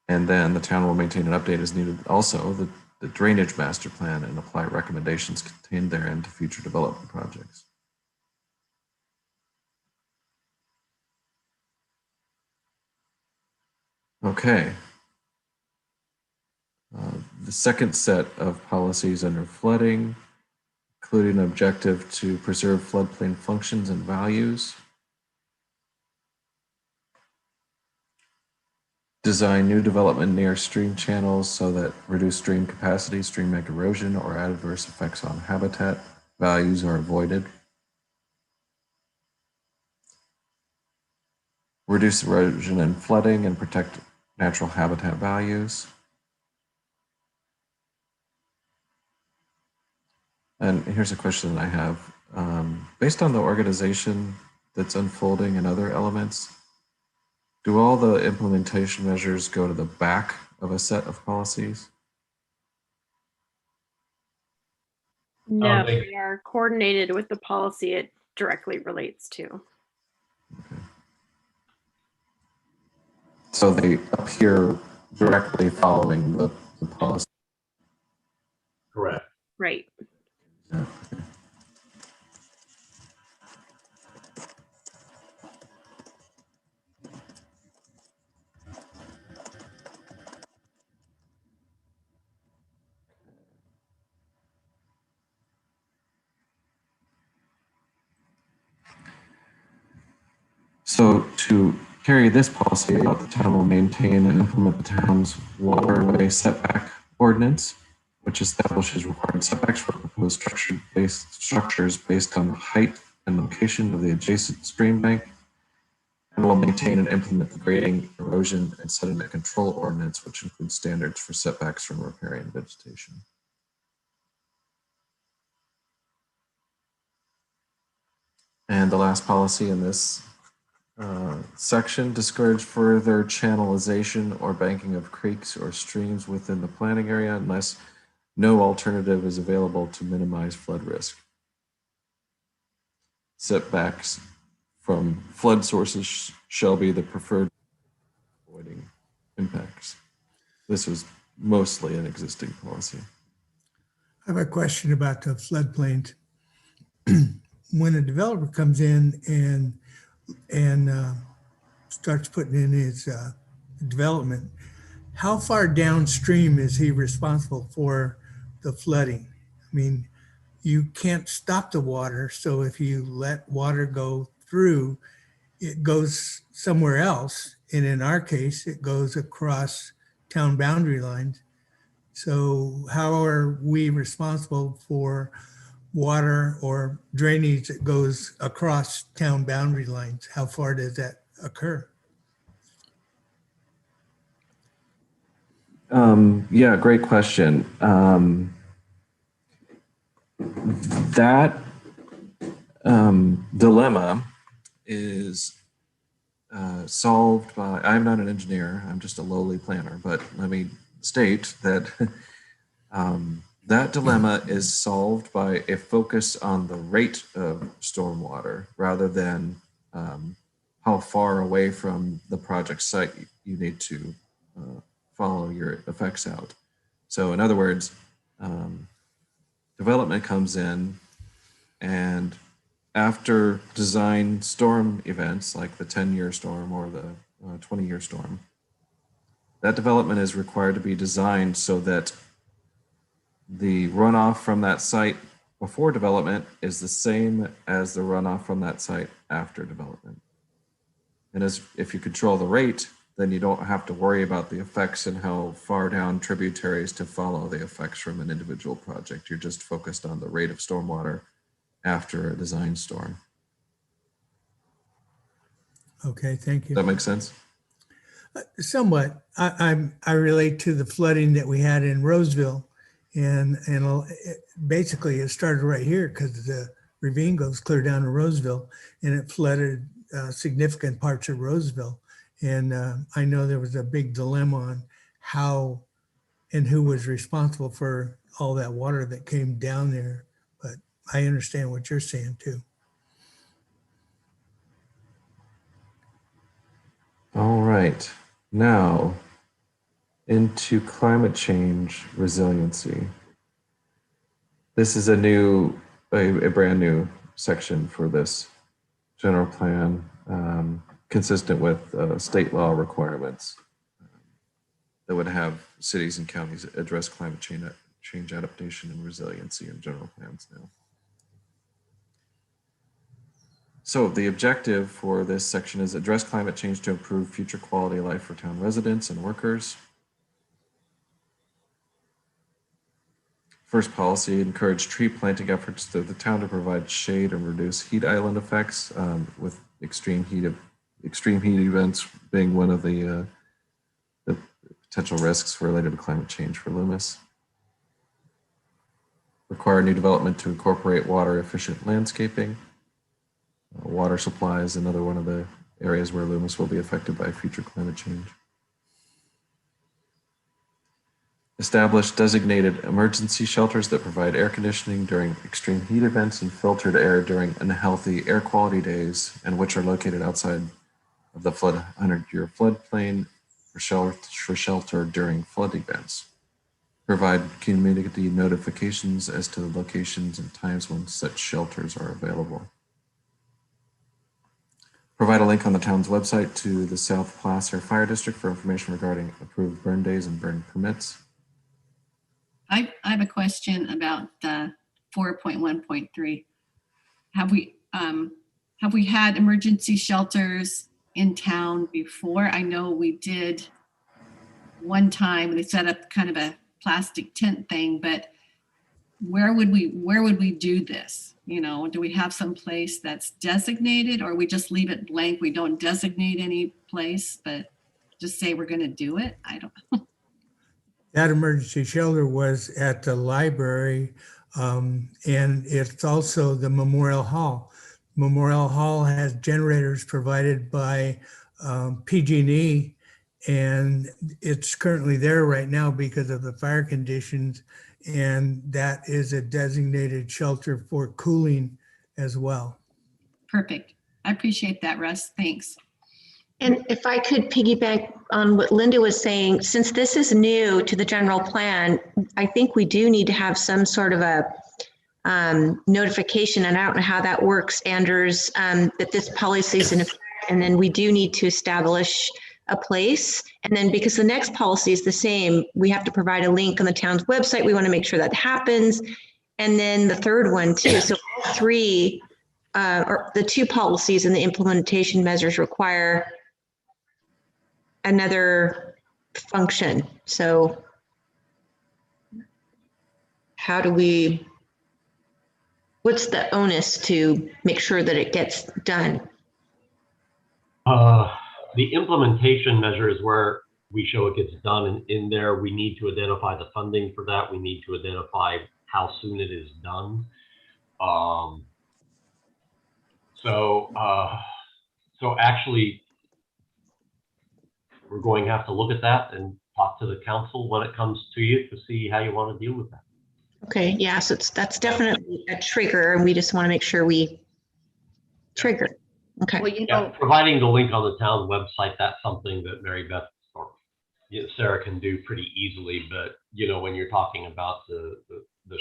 And then the town will maintain and update as needed also the drainage master plan and apply recommendations contained therein to future development projects. Okay. The second set of policies under flooding, including an objective to preserve floodplain functions and values. Design new development near stream channels so that reduced stream capacity, stream bank erosion, or adverse effects on habitat values are avoided. Reduce erosion and flooding and protect natural habitat values. And here's a question that I have. Based on the organization that's unfolding and other elements, do all the implementation measures go to the back of a set of policies? No, they- they are coordinated with the policy it directly relates to. So they appear directly following the policy. Correct. Right. Yeah. So to carry this policy out, the town will maintain and implement the town's waterway setback ordinance, which establishes required setbacks for proposed structures based on the height and location of the adjacent stream bank, and will maintain and implement the grading, erosion, and sediment control ordinance, which includes standards for setbacks from riparian vegetation. And the last policy in this section: discourage further channelization or banking of creeks or streams within the planning area unless no alternative is available to minimize flood risk. Setbacks from flood sources shall be the preferred avoiding impacts. This was mostly an existing policy. I have a question about the floodplains. When a developer comes in and starts putting in his development, how far downstream is he responsible for the flooding? I mean, you can't stop the water, so if you let water go through, it goes somewhere else. And in our case, it goes across town boundary lines. So how are we responsible for water or drainage that goes across town boundary lines? How far does that occur? Yeah, great question. That dilemma is solved by, I'm not an engineer, I'm just a lowly planner, but let me state that that dilemma is solved by a focus on the rate of stormwater rather than how far away from the project site you need to follow your effects out. So in other words, development comes in, and after design storm events like the 10-year storm or the 20-year storm, that development is required to be designed so that the runoff from that site before development is the same as the runoff from that site after development. And as if you control the rate, then you don't have to worry about the effects and how far down tributaries to follow the effects from an individual project. You're just focused on the rate of stormwater after a design storm. Okay, thank you. That makes sense? Somewhat. I relate to the flooding that we had in Roseville, and basically it started right here because the ravine goes clear down to Roseville, and it flooded significant parts of Roseville. And I know there was a big dilemma on how and who was responsible for all that water that came down there. But I understand what you're saying too. All right, now into climate change resiliency. This is a brand new section for this general plan, consistent with state law requirements that would have cities and counties address climate change adaptation and resiliency in general plans now. So the objective for this section is address climate change to improve future quality of life for town residents and workers. First policy, encourage tree planting efforts to the town to provide shade and reduce heat island effects, with extreme heat events being one of the potential risks related to climate change for Loomis. require new development to incorporate water efficient landscaping. Water supply is another one of the areas where Loomis will be affected by future climate change. Establish designated emergency shelters that provide air conditioning during extreme heat events and filtered air during unhealthy air quality days, and which are located outside of the 100-year floodplain for shelter during flood events. Provide community notifications as to the locations and times when such shelters are available. Provide a link on the town's website to the South Placer Fire District for information regarding approved burn days and burn permits. I have a question about 4.1.3. Have we had emergency shelters in town before? I know we did one time. They set up kind of a plastic tent thing, but where would we do this? You know, do we have some place that's designated, or we just leave it blank? We don't designate any place, but just say we're going to do it. I don't know. That emergency shelter was at the library, and it's also the Memorial Hall. Memorial Hall has generators provided by PG&E, and it's currently there right now because of the fire conditions, and that is a designated shelter for cooling as well. Perfect. I appreciate that, Russ. Thanks. And if I could piggyback on what Linda was saying, since this is new to the general plan, I think we do need to have some sort of a notification, and I don't know how that works, Anders, that this policy is in effect, and then we do need to establish a place. And then because the next policy is the same, we have to provide a link on the town's website. We want to make sure that happens. And then the third one too. So all three, or the two policies and the implementation measures require another function. So how do we, what's the onus to make sure that it gets done? The implementation measure is where we show it gets done, and in there we need to identify the funding for that. We need to identify how soon it is done. So actually, we're going to have to look at that and talk to the council when it comes to you to see how you want to deal with that. Okay, yeah, so that's definitely a trigger, and we just want to make sure we trigger. Okay. Well, you know, Providing the link on the town website, that's something that Mary Beth or Sarah can do pretty easily. But you know, when you're talking about the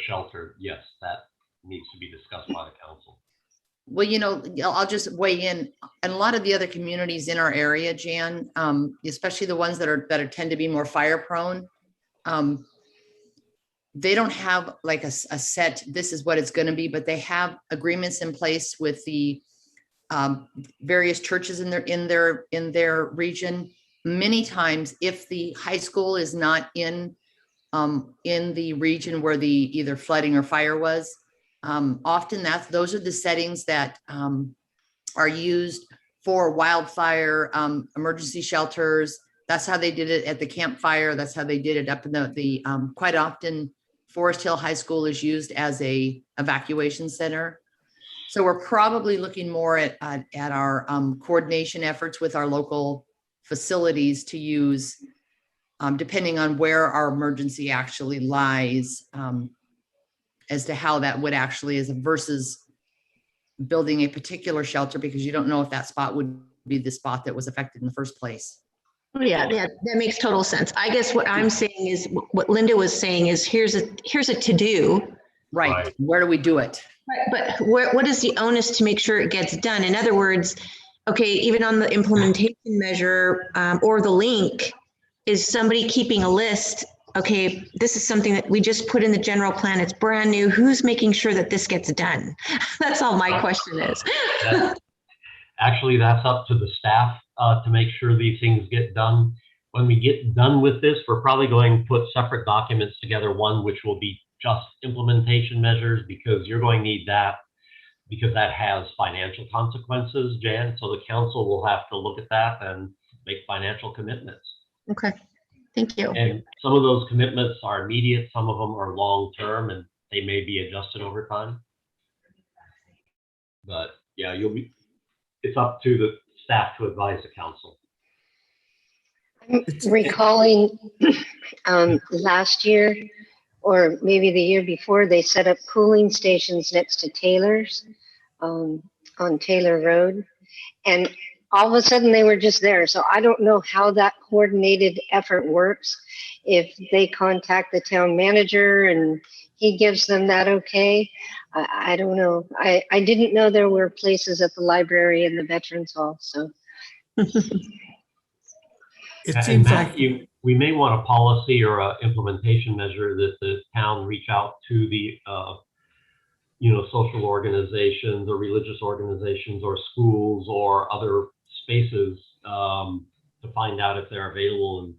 shelter, yes, that needs to be discussed by the council. well, you know, I'll just weigh in. And a lot of the other communities in our area, Jan, especially the ones that tend to be more fire prone, they don't have like a set, this is what it's going to be, but they have agreements in place with the various churches in their region. Many times, if the high school is not in the region where the either flooding or fire was, often those are the settings that are used for wildfire emergency shelters. That's how they did it at the campfire. That's how they did it up in the quite often Forest Hill High School is used as a evacuation center. So we're probably looking more at our coordination efforts with our local facilities to use, depending on where our emergency actually lies, as to how that would actually is versus building a particular shelter, because you don't know if that spot would be the spot that was affected in the first place. Oh, yeah, that makes total sense. I guess what I'm saying is what Linda was saying is here's a to do. Right. Where do we do it? But what is the onus to make sure it gets done? In other words, okay, even on the implementation measure or the link, is somebody keeping a list? Okay, this is something that we just put in the general plan. It's brand new. Who's making sure that this gets done? That's all my question is. Actually, that's up to the staff to make sure these things get done. When we get done with this, we're probably going to put separate documents together, one which will be just implementation measures, because you're going to need that because that has financial consequences, Jan. So the council will have to look at that and make financial commitments. Okay, thank you. And some of those commitments are immediate, some of them are long-term, and they may be adjusted over time. But yeah, it's up to the staff to advise the council. I'm recalling last year, or maybe the year before, they set up cooling stations next to Taylor's on Taylor Road. And all of a sudden they were just there. So I don't know how that coordinated effort works. If they contact the town manager and he gives them that okay, I don't know. I didn't know there were places at the library and the Veterans Hall, so. It And seems like, Matthew, we may want a policy or a implementation measure that the town reach out to the, social organizations or religious organizations or schools or other spaces to find out if they're available. And,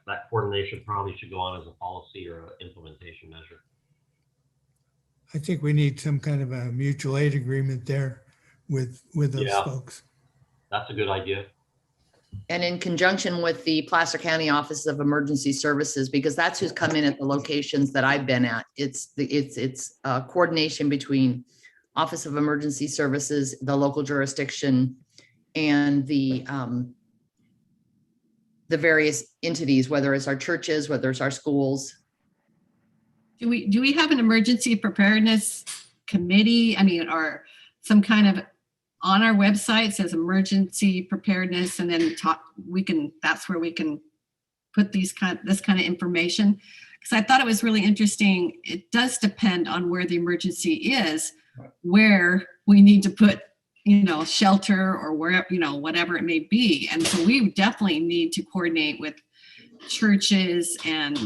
that coordination probably should go on as a policy or an implementation measure. I think we need some kind of a mutual aid agreement there with those Yeah. folks. That's a good idea. And in conjunction with the Placer County Office of Emergency Services, because that's who's come in at the locations that I've been at. It's coordination between Office of Emergency Services, the local jurisdiction, and the various entities, whether it's our churches, whether it's our schools. Do we have an emergency preparedness committee? I mean, or some kind of, on our website says emergency preparedness, and then that's where we can put this kind of information. Because I thought it was really interesting. It does depend on where the emergency is, where we need to put, shelter or wherever, whatever it may be. And so we definitely need to coordinate with churches and,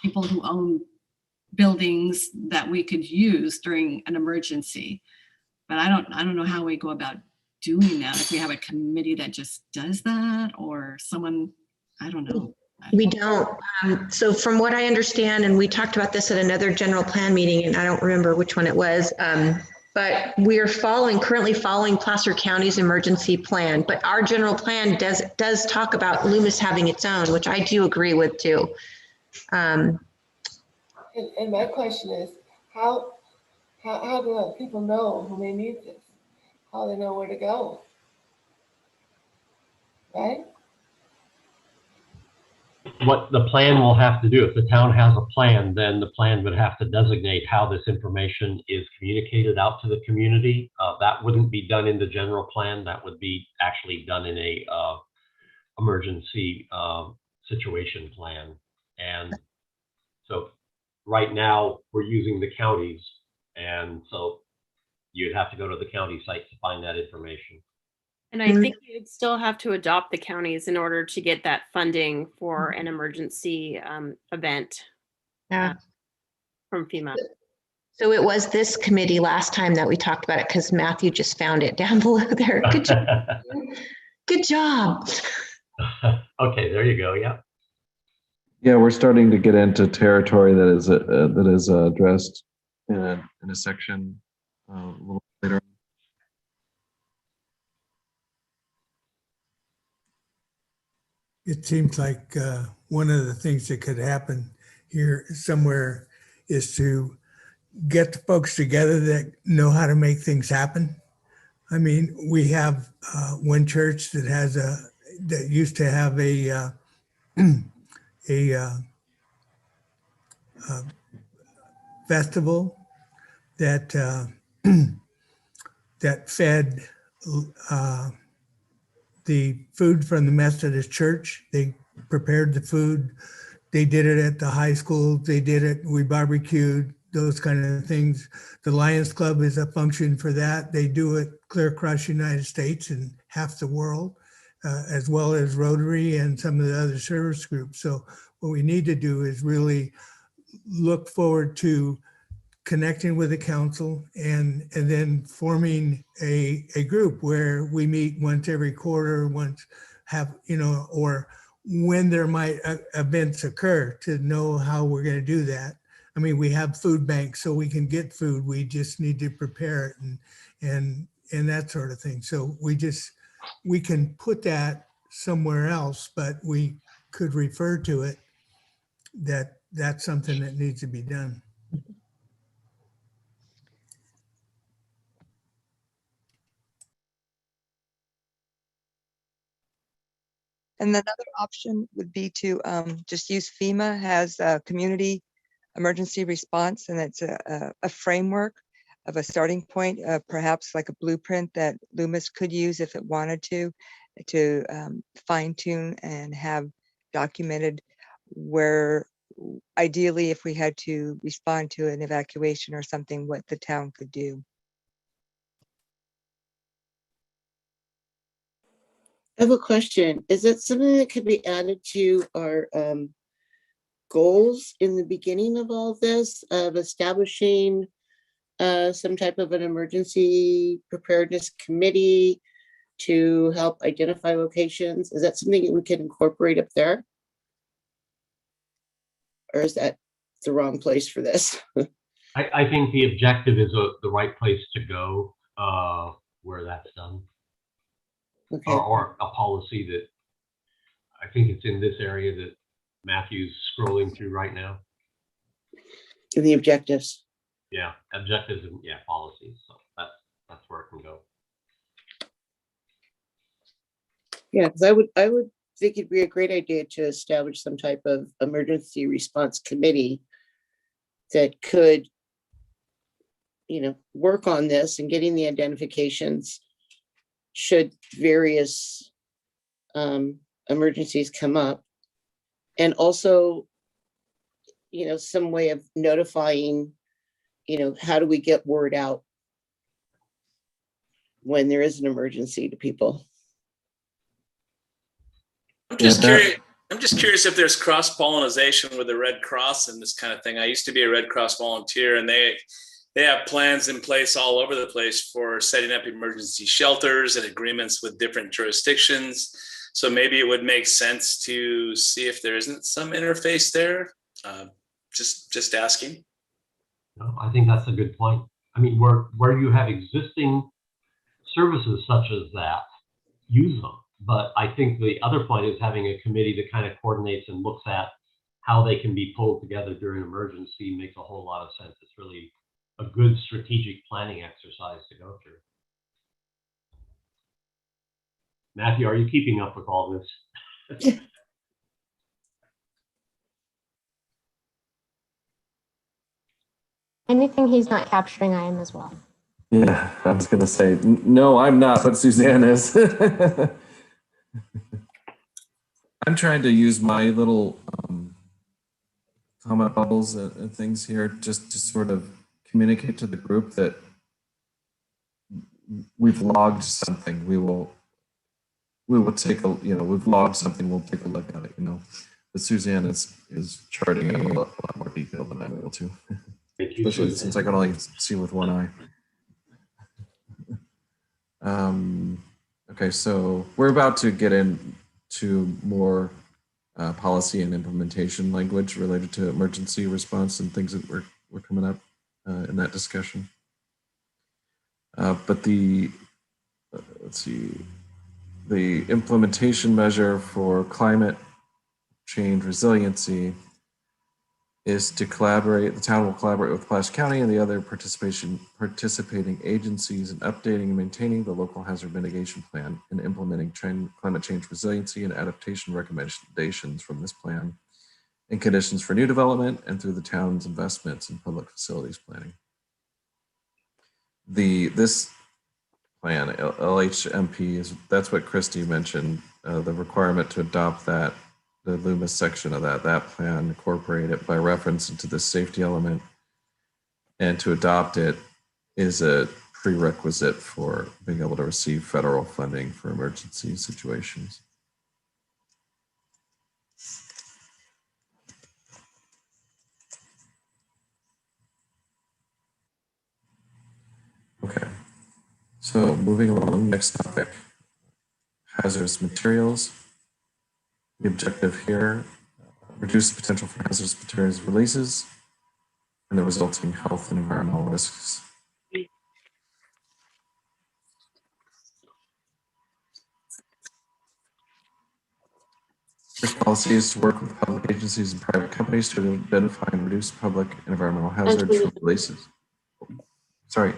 people who own buildings that we could use during an emergency. But I don't know how we go about doing that. If we have a committee that just does that, or someone, I don't know. We don't. So from what I understand, and we talked about this at another general plan meeting, and I don't remember which one it was, but we are currently following Placer County's emergency plan. But our general plan does talk about Loomis having its own, which I do agree with too. And my question is, how do people know when they need this? How they know where to go? Right? What the plan will have to do, if the town has a plan, then the plan would have to designate how this information is communicated out to the community. That wouldn't be done in the general plan. That would be actually done in a emergency situation plan. And so right now we're using the counties. And so you'd have to go to the county site to find that information. And I think you'd still have to adopt the counties in order to get that funding for an emergency event from FEMA. So it was this committee last time that we talked about it, because Matthew just found it down below there. Good job. Good job. Okay, there you go. Yeah. Yeah, we're starting to get into territory that is addressed in a section a little later. It seems like one of the things that could happen here somewhere is to get the folks together that know how to make things happen. I mean, we have one church that used to have a festival that that fed the food from the Methodist Church. They prepared the food. They did it at the high school. They did it. We barbecued, those kind of things. The Lions Club is a function for that. They do it clear across the United States and half the world, as well as Rotary and some of the other service groups. So what we need to do is really look forward to connecting with the council and then forming a group where we meet once every quarter, or when there might events occur, to know how we're going to do that. I mean, we have food banks, so we can get food. We just need to prepare it and that sort of thing. So we can put that somewhere else, but we could refer to it that's something that needs to be done. And another option would be to just use FEMA has a community emergency response, and it's a framework of a starting point, perhaps like a blueprint that Loomis could use if it wanted to fine tune and have documented where ideally if we had to respond to an evacuation or something, what the town could do. I have a question. Is it something that could be added to our goals in the beginning of all this, of establishing some type of an emergency preparedness committee to help identify locations? Is that something that we can incorporate up there? Or is that the wrong place for this? I think the objective is the right place to go where that's done. Okay. Or a policy that I think it's in this area that Matthew's scrolling through right now. In the objectives. Yeah, objectives and yeah, policies. So that's where it can go. Yeah, because I would think it'd be a great idea to establish some type of emergency response committee that could, work on this and getting the identifications should various emergencies come up. And also, some way of notifying, how do we get word out when there is an emergency to people? I'm just curious if there's cross-pollination with the Red Cross and this kind of thing. I used to be a Red Cross volunteer, and they have plans in place all over the place for setting up emergency shelters and agreements with different jurisdictions. So maybe it would make sense to see if there isn't some interface there. Just asking. No, I think that's a good point. I mean, where you have existing services such as that, use them. But I think the other point is having a committee that kind of coordinates and looks at how they can be pulled together during emergency makes a whole lot of sense. It's really a good strategic planning exercise to go through. Matthew, are you keeping up with all this? Anything he's not capturing, I am as well. Yeah, I was going to say, no, I'm not, but Suzanne is. I'm trying to use my little comment bubbles and things here just to sort of communicate to the group that we've logged something. We will take a, we've logged something, we'll take a look at it, But Suzanne is charting a lot more detail than I'm able to. Especially since I can only see with one eye. Okay, so we're about to get into more policy and implementation language related to emergency response and things that were coming up in that discussion. But let's see, the implementation measure for climate change resiliency is to collaborate. The town will collaborate with Pulaski County and the other participating agencies in updating and maintaining the local hazard mitigation plan and implementing climate change resiliency and adaptation recommendations from this plan and conditions for new development and through the town's investments in public facilities planning. This plan, LHMP, that's what Christy mentioned, the requirement to adopt that, the Loomis section of that plan, incorporate it by reference into the safety element, and to adopt it is a prerequisite for being able to receive federal funding for emergency situations. Okay, so moving along, next topic, hazardous materials. The objective here, reduce the potential for hazardous materials releases and the resulting health and environmental risks. This policy is to work with public agencies and private companies to identify and reduce public and environmental hazards from releases. Sorry.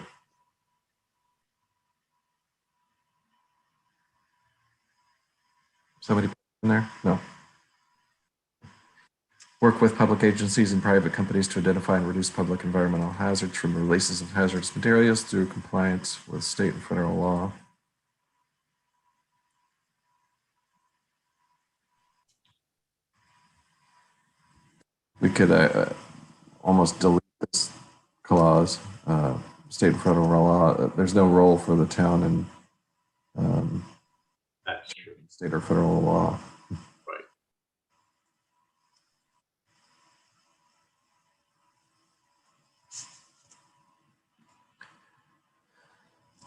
Somebody in there? No. Work with public agencies and private companies to identify and reduce public environmental hazards from releases of hazardous materials through compliance with state and federal law. We could almost delete this clause, state and federal law. There's no role for the town in That's true. state or federal law. Right.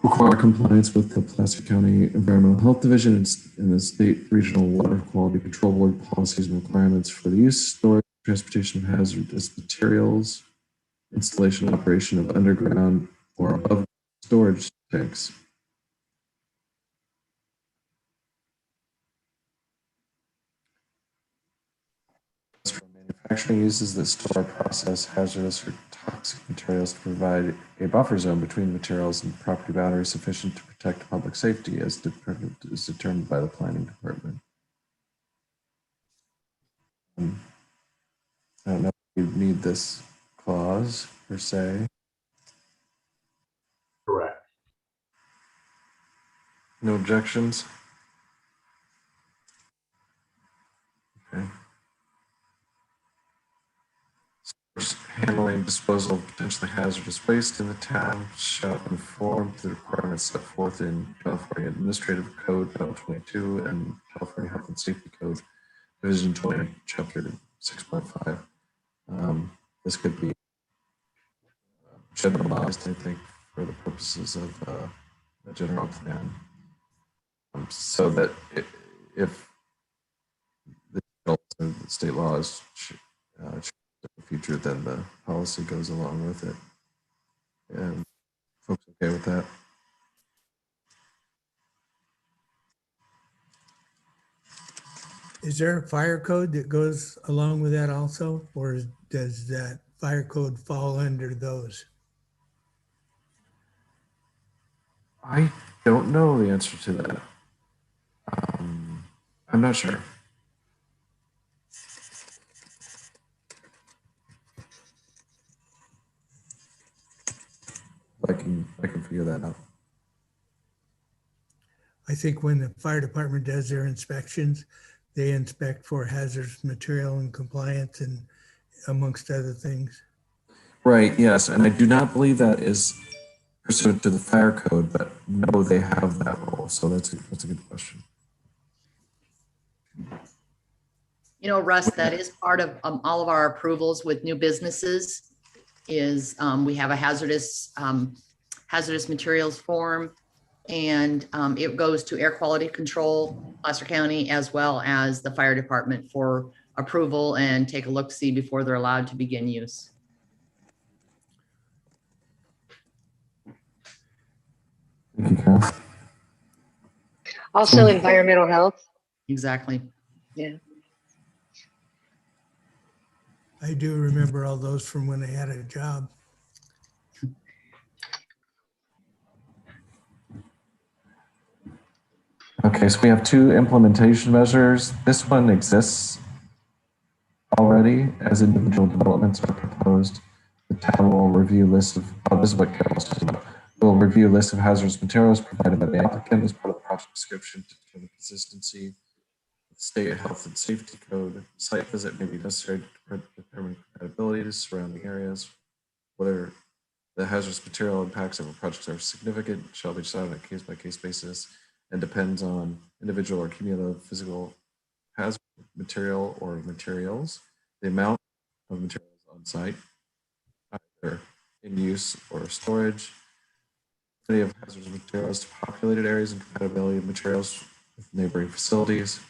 Require compliance with the Placer County Environmental Health Division and the State Regional Water Quality Control Board policies and requirements for the use, storage, transportation of hazardous materials, installation and operation of underground or above storage tanks. Manufacturing uses that store or process hazardous or toxic materials to provide a buffer zone between materials and property boundaries sufficient to protect public safety as determined by the planning department. I don't know if you need this clause per se. Correct. No objections? Okay. Handling disposal of potentially hazardous waste in the town shall conform to the requirements set forth in California Administrative Code, Title 22, and California Health and Safety Code, Division 20, Chapter 6.5. This could be generalized, I think, for the purposes of the general plan, so that if the state laws the future, then the policy goes along with it. And folks okay with that? Is there a fire code that goes along with that also, or does that fire code fall under those? I don't know the answer to that. I'm not sure. I can figure that out. I think when the fire department does their inspections, they inspect for hazardous material and compliance and amongst other things. Right, yes, and I do not believe that is pursuant to the fire code, but no, they have that role. So that's a good question. You know, Russ, that is part of all of our approvals with new businesses is we have a hazardous materials form, and it goes to air quality control, Placer County, as well as the fire department for approval and take a look-see before they're allowed to begin use. Thank you, Carol. Also environmental health. Exactly. Yeah. I do remember all those from when I had a job. Okay, so we have two implementation measures. This one exists already as individual developments are proposed. The town will review lists of, this is what Carol's talking about. Will review lists of hazardous materials provided by the applicant as part of the project description to determine consistency with state health and safety code. Site visit may be necessary to determine compatibility to surrounding areas. Whether the hazardous material impacts of a project are significant shall be decided on a case-by-case basis and depends on individual or cumulative physical hazard material or materials, the amount of materials on site, either in use or storage, of hazardous materials to populated areas and compatibility of materials with neighboring facilities,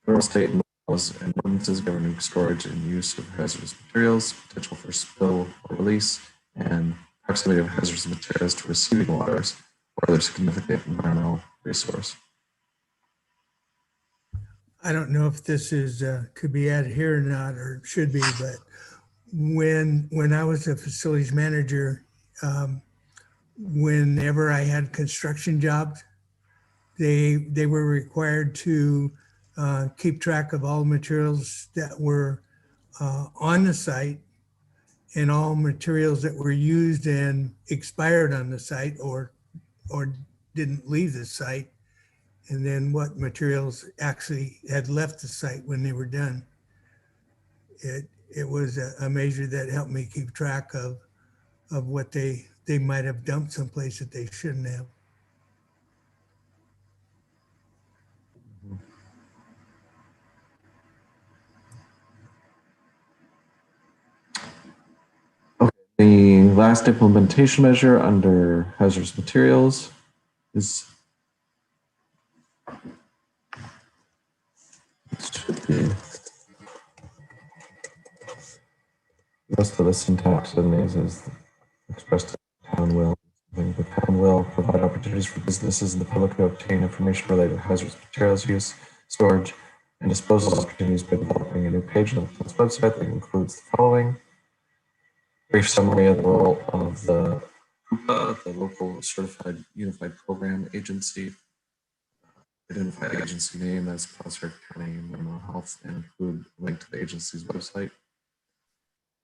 federal, state, and laws and ordinances governing storage and use of hazardous materials, potential for spill or release, and proximity of hazardous materials to receiving waters or other significant environmental resource. I don't know if this is could be added here or not, or should be, but when I was a facilities manager, whenever I had construction jobs, they were required to keep track of all materials that were on the site and all materials that were used and expired on the site or didn't leave the site, and then what materials actually had left the site when they were done. It was a measure that helped me keep track of what they might have dumped someplace that they shouldn't have. The last implementation measure under hazardous materials is most of the syntax in these is expressed in the town will. The town will provide opportunities for businesses and the public to obtain information related to hazardous materials use, storage, and disposal opportunities by developing a new page on the town's website that includes the following: brief summary of the role of the CUPA, the local certified unified program agency, identify the agency name as Placer County Environmental Health, and include a link to the agency's website.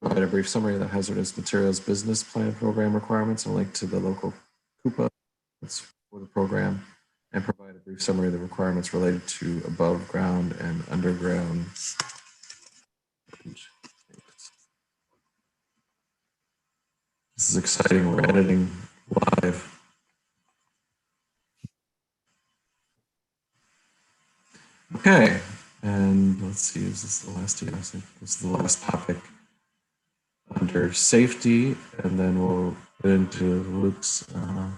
Provide a brief summary of the hazardous materials business plan program requirements and a link to the local CUPA that's for the program, and provide a brief summary of the requirements related to above ground and underground. This is exciting. We're editing live. Okay, and let's see, is this the last? Yes, this is the last topic under safety, and then we'll get into Luke's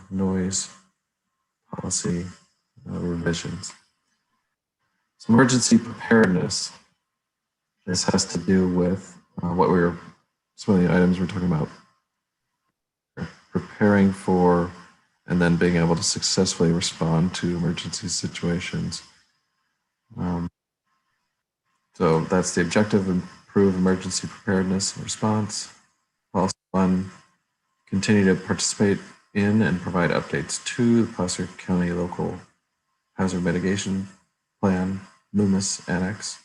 noise policy revisions. So emergency preparedness. This has to do with some of the items we're talking about. Preparing for and then being able to successfully respond to emergency situations. So that's the objective: improve emergency preparedness and response. Policy 1, continue to participate in and provide updates to the Placer County Local Hazard Mitigation Plan, LUMAS Annex.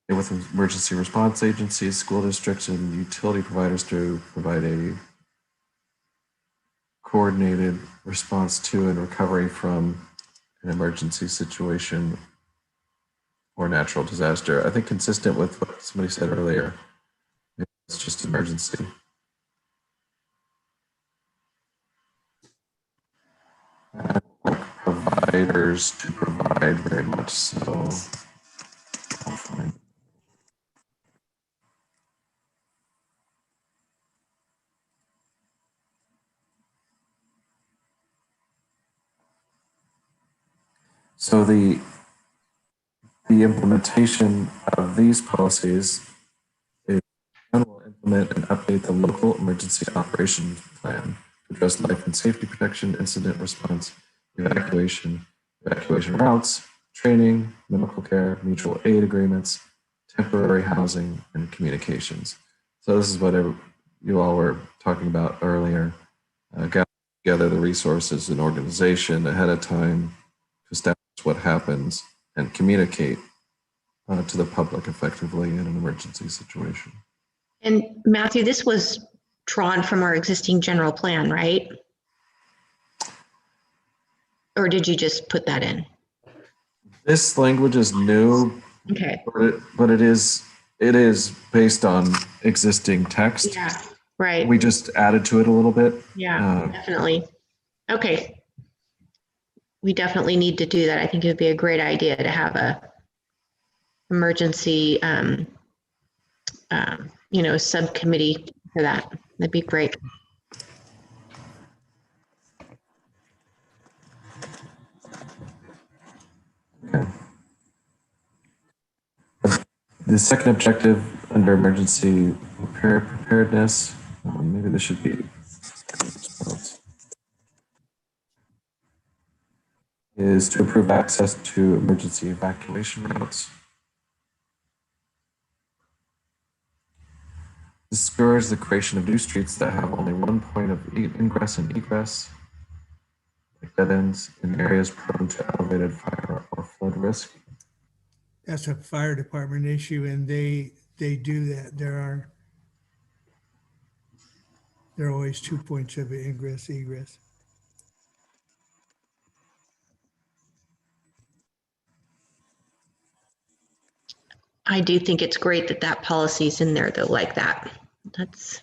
With emergency response agencies, school districts, and utility providers to provide a coordinated response to and recovery from an emergency situation or natural disaster. I think consistent with what somebody said earlier, it's just emergency. Providers to provide very much so. I'll find. So the implementation of these policies is will implement and update the local emergency operations plan to address life and safety protection, incident response, evacuation routes, training, medical care, mutual aid agreements, temporary housing, and communications. So this is what you all were talking about earlier. Gather together the resources and organization ahead of time to establish what happens and communicate to the public effectively in an emergency situation. And Matthew, this was drawn from our existing general plan, right? Or did you just put that in? This language is new, okay, but it is based on existing text. Yeah, right. We just added to it a little bit. Yeah, definitely. Okay. We definitely need to do that. I think it would be a great idea to have a emergency, subcommittee for that. That'd be great. Okay. The second objective under emergency preparedness, maybe this should be is to improve access to emergency evacuation routes. Discourage the creation of new streets that have only one point of ingress and egress, like dead ends in areas prone to elevated fire or flood risk. That's a fire department issue, and they do that. There are always 2 points of ingress, egress. I do think it's great that that policy's in there though, like that. That's.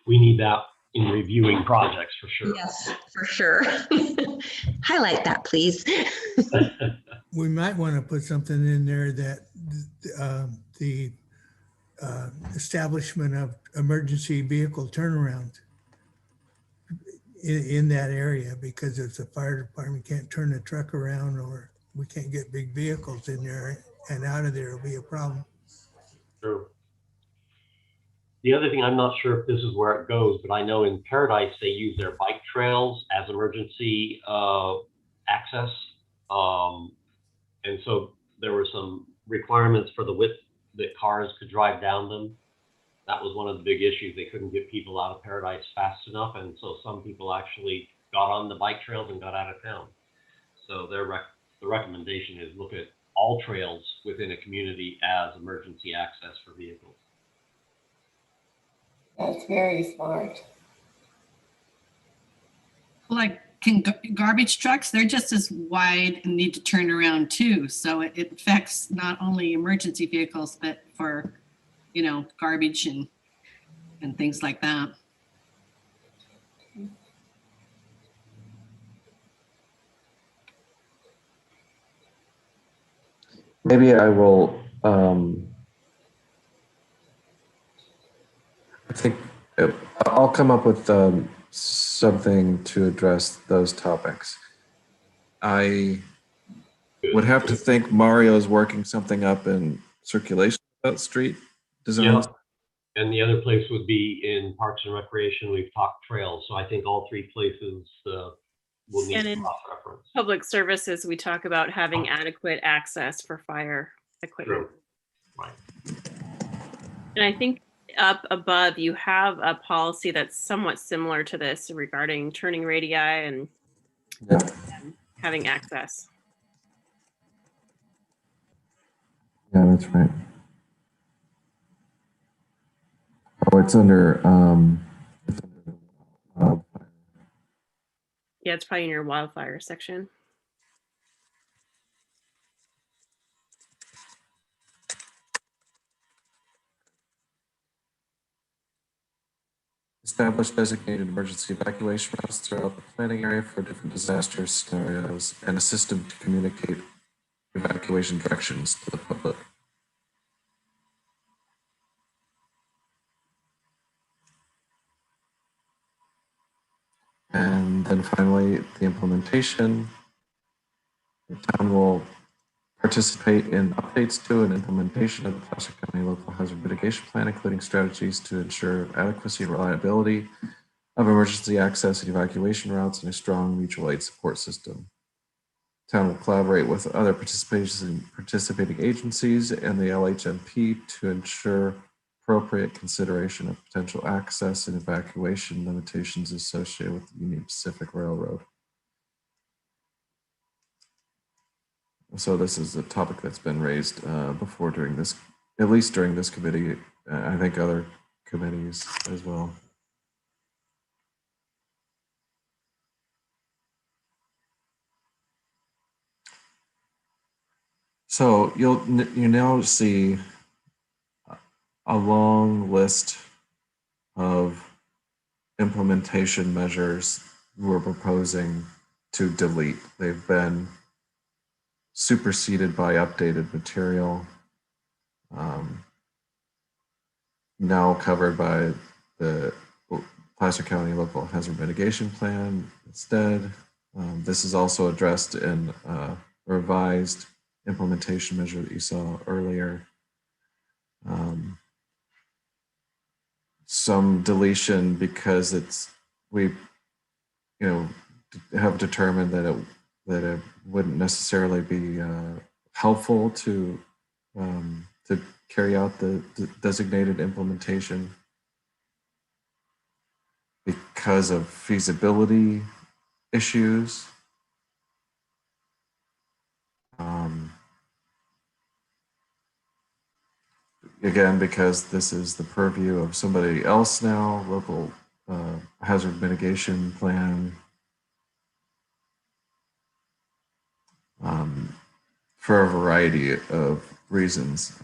We need that in reviewing projects for sure. Yes, for sure. Highlight that, please. We might want to put something in there that the establishment of emergency vehicle turnaround in that area, because if the fire department can't turn the truck around, or we can't get big vehicles in there and out of there, it'll be a problem. True. The other thing, I'm not sure if this is where it goes, but I know in Paradise, they use their bike trails as emergency access. And so there were some requirements for the width that cars could drive down them. That was one of the big issues. They couldn't get people out of Paradise fast enough. And so some people actually got on the bike trails and got out of town. So the recommendation is look at all trails within a community as emergency access for vehicles. That's very smart. Like garbage trucks, they're just as wide and need to turn around too. So it affects not only emergency vehicles, but for, you know, garbage and things like that. Maybe I will, I think I'll come up with something to address those topics. I would have to think Mario's working something up in circulation about street designs. Yeah. And the other place would be in Parks and Recreation. We've talked trails. So I think all three places will need And in cross-reference. public services, we talk about having adequate access for fire equipment. True. Right. And I think up above, you have a policy that's somewhat similar to this regarding turning radii and having access. Yeah, that's right. Oh, it's under, Yeah, it's probably in your wildfire section. establish designated emergency evacuation routes throughout the planning area for different disaster scenarios and a system to communicate evacuation directions to the public. And then finally, the implementation. The town will participate in updates to and implementation of the Placer County Local Hazard Mitigation Plan, including strategies to ensure adequacy and reliability of emergency access and evacuation routes and a strong mutual aid support system. Town will collaborate with other participating agencies and the LHMP to ensure appropriate consideration of potential access and evacuation limitations associated with the Union Pacific Railroad. So this is a topic that's been raised before during this, at least during this committee, I think other committees as well. So you now see a long list of implementation measures we're proposing to delete. They've been superseded by updated material, now covered by the Placer County Local Hazard Mitigation Plan instead. This is also addressed in a revised implementation measure that you saw earlier. Some deletion because we have determined that it wouldn't necessarily be helpful to carry out the designated implementation because of feasibility issues again, because this is the purview of somebody else now, local hazard mitigation plan, for a variety of reasons,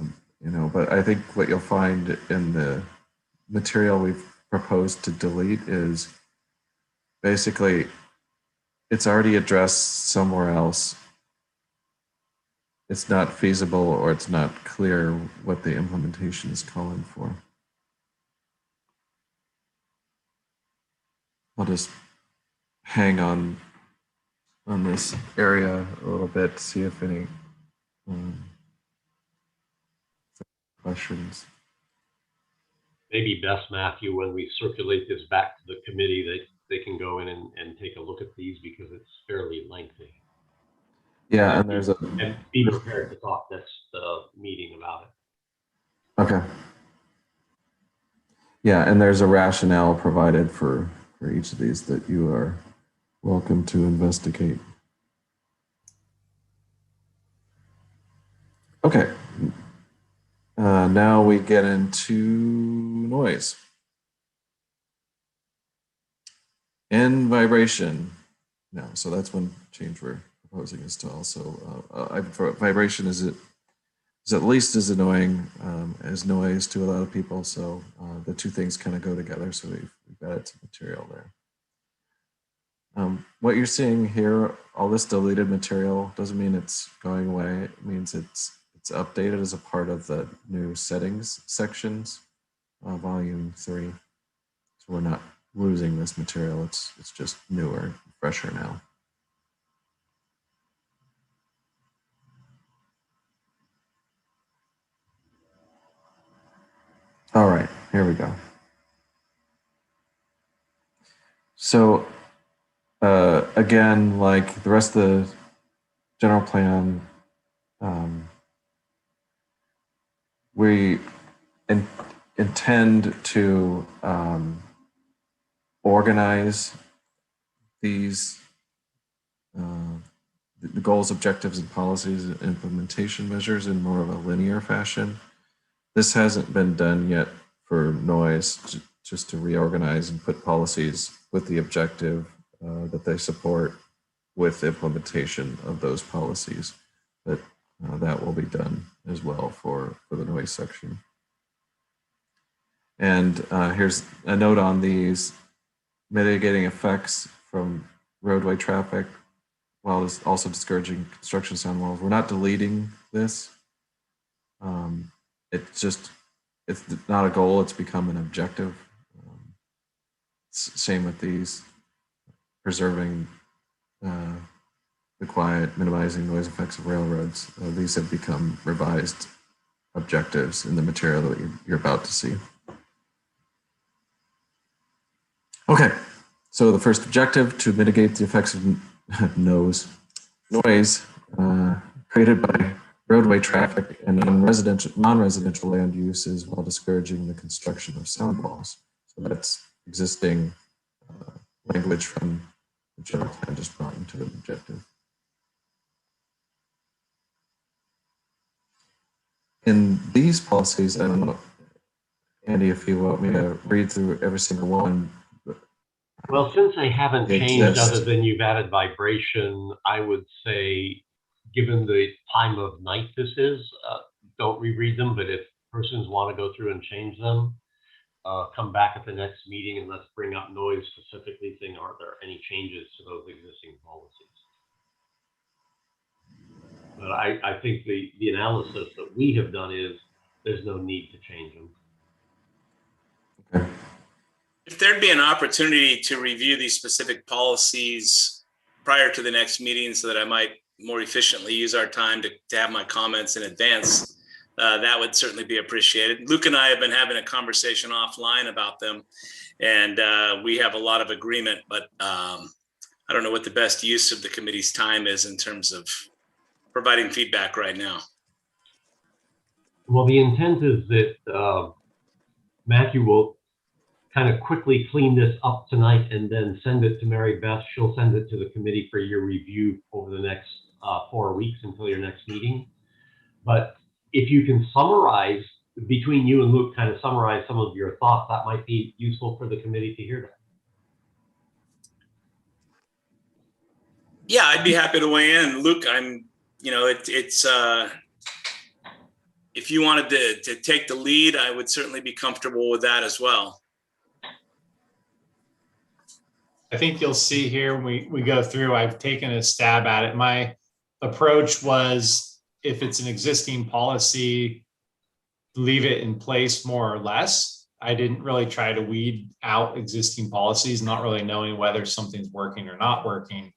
but I think what you'll find in the material we've proposed to delete is basically it's already addressed somewhere else. It's not feasible or it's not clear what the implementation is calling for. I'll just hang on this area a little bit, see if any questions. Maybe best, Matthew, when we circulate this back to the committee, they can go in and take a look at these because it's fairly lengthy. Yeah, and there's and be prepared to talk next meeting about it. Okay. Yeah, and there's a rationale provided for each of these that you are welcome to investigate. Okay. Now we get into noise and vibration. No, so that's one change we're proposing is to also vibration is at least as annoying as noise to a lot of people. So the two things kind of go together. So we've added some material there. What you're seeing here, all this deleted material doesn't mean it's going away. It means it's updated as a part of the new settings sections, volume 3. So we're not losing this material. It's just newer, fresher now. All right, here we go. So again, like the rest of the general plan, we intend to organize these the goals, objectives, and policies and implementation measures in more of a linear fashion. This hasn't been done yet for noise, just to reorganize and put policies with the objective that they support with implementation of those policies. But that will be done as well for the noise section. And here's a note on these mitigating effects from roadway traffic, while it's also discouraging construction sound walls. We're not deleting this. It's not a goal, it's become an objective. Same with these, preserving the quiet, minimizing noise effects of railroads. These have become revised objectives in the material that you're about to see. Okay, so the first objective, to mitigate the effects of noise created by roadway traffic and non-residential land uses while discouraging the construction of sound walls. So that's existing language from the general plan just brought into an objective. In these policies, I don't know, Andy, if you want me to read through every single one. Well, since they haven't changed exist. other than you've added vibration, I would say, given the time of night this is, don't reread them, but if persons want to go through and change them, come back at the next meeting and let's bring up noise specifically, saying, are there any changes to those existing policies? But I think the analysis that we have done is there's no need to change them. Okay. If there'd be an opportunity to review these specific policies prior to the next meeting so that I might more efficiently use our time to have my comments in advance, that would certainly be appreciated. Luke and I have been having a conversation offline about them, and we have a lot of agreement, but I don't know what the best use of the committee's time is in terms of providing feedback right now. Well, the intent is that Matthew will kind of quickly clean this up tonight and then send it to Mary Beth. She'll send it to the committee for your review over the next 4 weeks until your next meeting. But if you can summarize between you and Luke, kind of summarize some of your thoughts, that might be useful for the committee to hear that. Yeah, I'd be happy to weigh in. Luke, it's if you wanted to take the lead, I would certainly be comfortable with that as well. I think you'll see here when we go through, I've taken a stab at it. My approach was, if it's an existing policy, leave it in place more or less. I didn't really try to weed out existing policies, not really knowing whether something's working or not working.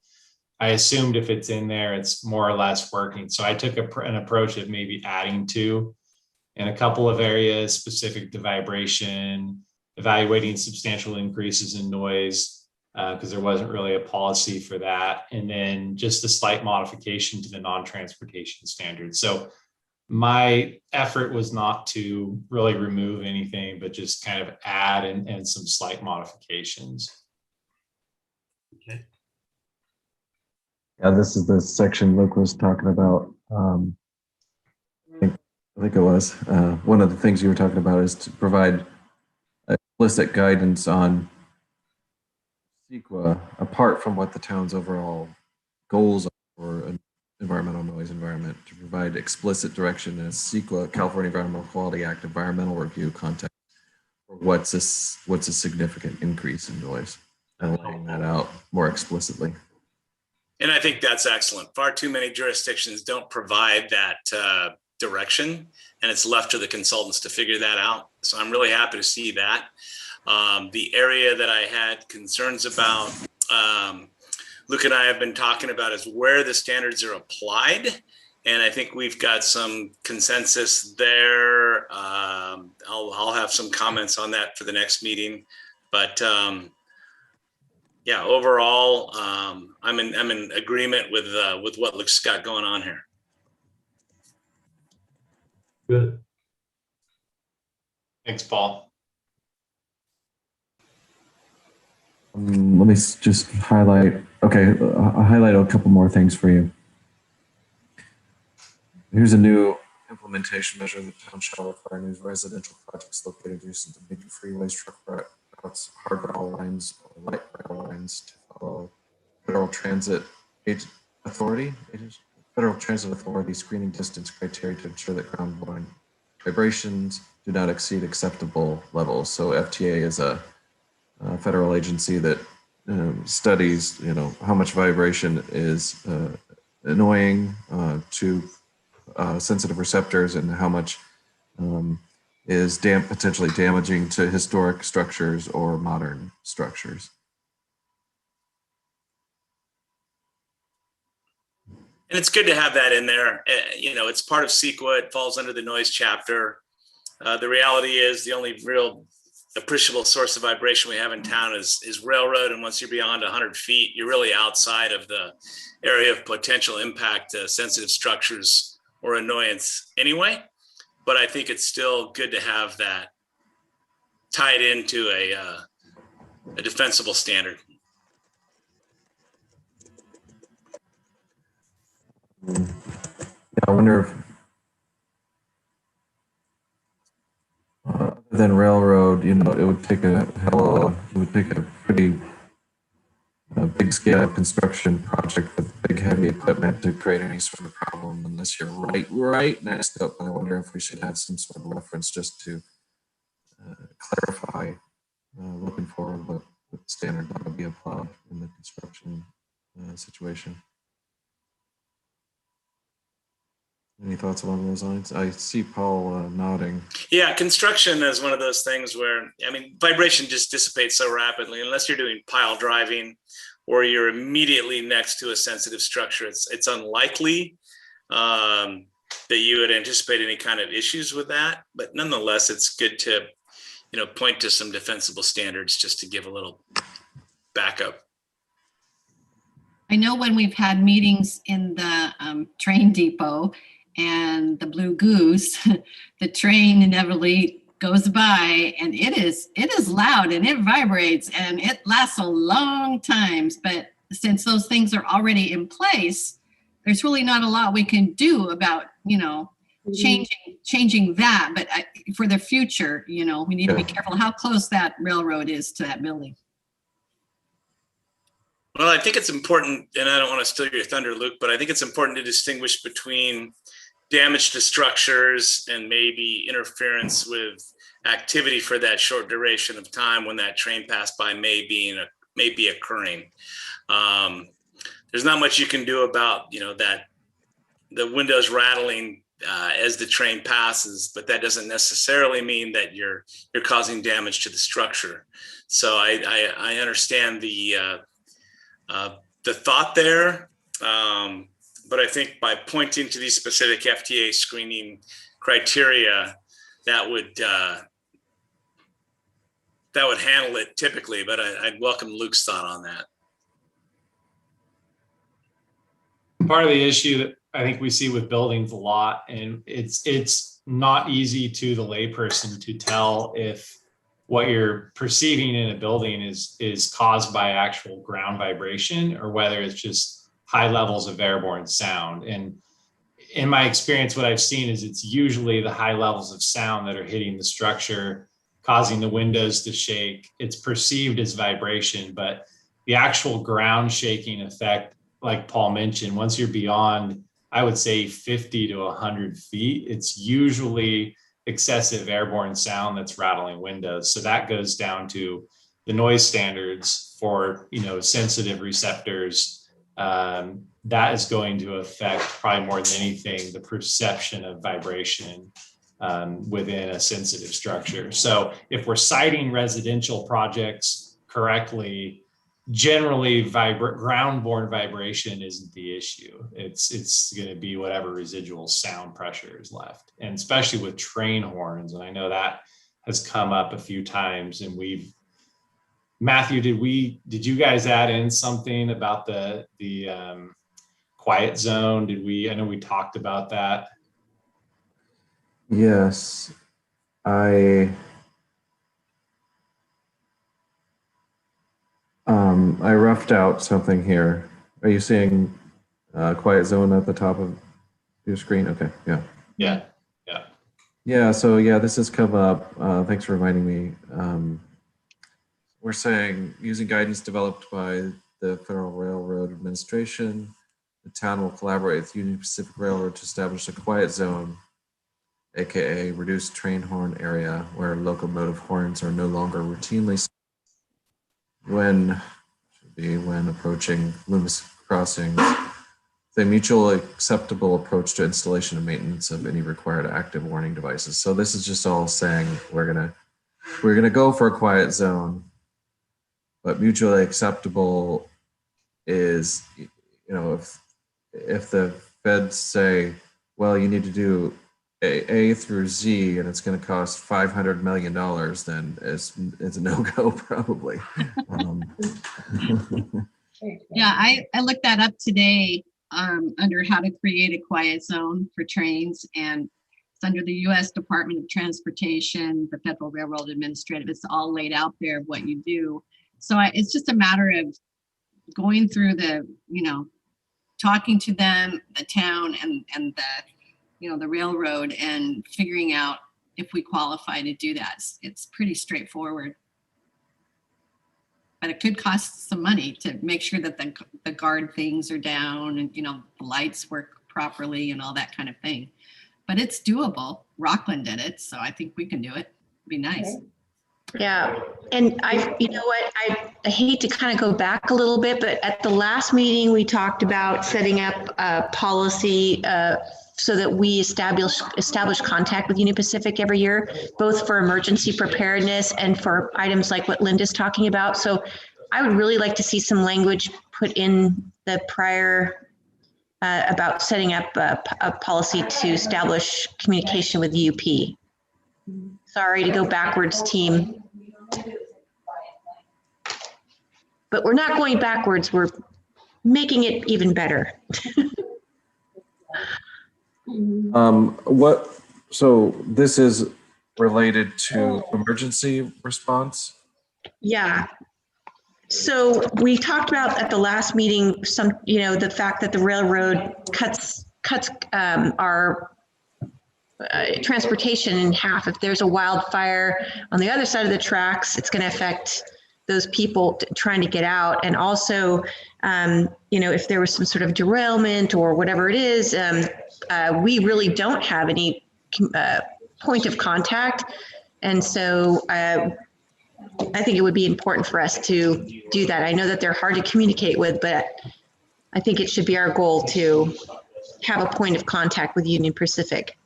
I assumed if it's in there, it's more or less working. So I took an approach of maybe adding to in a couple of areas specific to vibration, evaluating substantial increases in noise, because there wasn't really a policy for that. And then just a slight modification to the non-transportation standards. So my effort was not to really remove anything, but just kind of add and some slight modifications. Okay. Yeah, this is the section Luke was talking about. I think it was. One of the things you were talking about is to provide explicit guidance on CEQA, apart from what the town's overall goals are for an environmental noise environment, to provide explicit direction in a CEQA, California Environmental Quality Act environmental review context for what's a significant increase in noise, and laying that out more explicitly. And I think that's excellent. Far too many jurisdictions don't provide that direction, and it's left to the consultants to figure that out. So I'm really happy to see that. The area that I had concerns about, Luke and I have been talking about, is where the standards are applied. And I think we've got some consensus there. I'll have some comments on that for the next meeting. But yeah, overall, I'm in agreement with what Luke's got going on here. Good. Thanks, Paul. Let me just highlight. Okay, I'll highlight a couple more things for you. Here's a new implementation measure. The town shall require new residential projects located adjacent to major freeways, truck routes, hard rail lines, or light rail lines to follow Federal Transit Authority. Federal Transit Authority screening distance criteria to ensure that ground blowing vibrations do not exceed acceptable levels. So FTA is a federal agency that studies, how much vibration is annoying to sensitive receptors, and how much is potentially damaging to historic structures or modern structures. And it's good to have that in there. It's part of CEQA. It falls under the noise chapter. The reality is the only real appreciable source of vibration we have in town is railroad. And once you're beyond 100 feet, you're really outside of the area of potential impact to sensitive structures or annoyance anyway. But I think it's still good to have that tied into a defensible standard. Yeah, I wonder if other than railroad, it would take a pretty big scale construction project with big heavy equipment to create any sort of problem, unless you're right next up. And I wonder if we should have some sort of reference just to clarify looking forward what standard that would be applied in the construction situation. Any thoughts along those lines? I see Paul nodding. Yeah, construction is one of those things where, vibration just dissipates so rapidly. Unless you're doing pile driving or you're immediately next to a sensitive structure, it's unlikely that you would anticipate any kind of issues with that. But nonetheless, it's good to, point to some defensible standards just to give a little backup. I know when we've had meetings in the train depot and the Blue Goose, the train inevitably goes by, and it is loud and it vibrates and it lasts a long time. But since those things are already in place, there's really not a lot we can do about, changing that. But for the future, you know, we need to be Yeah. careful how close that railroad is to that building. Well, I think it's important, and I don't want to steal your thunder, Luke, but I think it's important to distinguish between damage to structures and maybe interference with activity for that short duration of time when that train passed by may be occurring. There's not much you can do about, you know, that the windows rattling as the train passes, but that doesn't necessarily mean that you're causing damage to the structure. So I understand the thought there, but I think by pointing to these specific FTA screening criteria, that would handle it typically. But I'd welcome Luke's thought on that. Part of the issue that I think we see with buildings a lot, and it's not easy to the layperson to tell if what you're perceiving in a building is caused by actual ground vibration or whether it's just high levels of airborne sound. And in my experience, what I've seen is it's usually the high levels of sound that are hitting the structure, causing the windows to shake. It's perceived as vibration, but the actual ground shaking effect, like Paul mentioned, once you're beyond, I would say 50 to 100 feet, it's usually excessive airborne sound that's rattling windows. So that goes down to the noise standards for, you know, sensitive receptors. That is going to affect probably more than anything the perception of vibration within a sensitive structure. So if we're citing residential projects correctly, generally ground-borne vibration isn't the issue. It's going to be whatever residual sound pressure is left, and especially with train horns. And I know that has come up a few times. And Matthew, did you guys add in something about the quiet zone? I know we talked about that. Yes, I roughed out something here. Are you seeing quiet zone at the top of your screen? Okay, yeah. Yeah. Yeah, so yeah, this has come up. Thanks for reminding me. We're saying using guidance developed by the Federal Railroad Administration, the town will collaborate with Union Pacific Railroad to establish a quiet zone, aka reduced train horn area, where locomotive horns are no longer routinely when approaching Loomis crossings. The mutually acceptable approach to installation and maintenance of any required active warning devices. So this is just all saying we're gonna go for a quiet zone, but mutually acceptable is, you know, if the feds say, well, you need to do A through Z and it's going to cost $500 million, then it's a no-go probably. Yeah, I looked that up today under how to create a quiet zone for trains, and it's under the U.S. Department of Transportation, the Federal Railroad Administrative. It's all laid out there of what you do. So it's just a matter of going through the, you know, talking to them, the town, and the, you know, the railroad, and figuring out if we qualify to do that. It's pretty straightforward. But it could cost some money to make sure that the guard things are down and, you know, the lights work properly and all that kind of thing. But it's doable. Rockland did it, so I think we can do it. It'd be nice. Yeah, and you know what, I hate to kind of go back a little bit, but at the last meeting, we talked about setting up a policy so that we establish contact with Union Pacific every year, both for emergency preparedness and for items like what Linda's talking about. So I would really like to see some language put in the prior about setting up a policy to establish communication with UP. Sorry to go backwards, team. But we're not going backwards, we're making it even better. So this is related to emergency response? Yeah. So we talked about at the last meeting, the fact that the railroad cuts our transportation in half. If there's a wildfire on the other side of the tracks, it's going to affect those people trying to get out. And also, if there was some sort of derailment or whatever it is, we really don't have any point of contact. And so I think it would be important for us to do that. I know that they're hard to communicate with, but I think it should be our goal to have a point of contact with Union Pacific.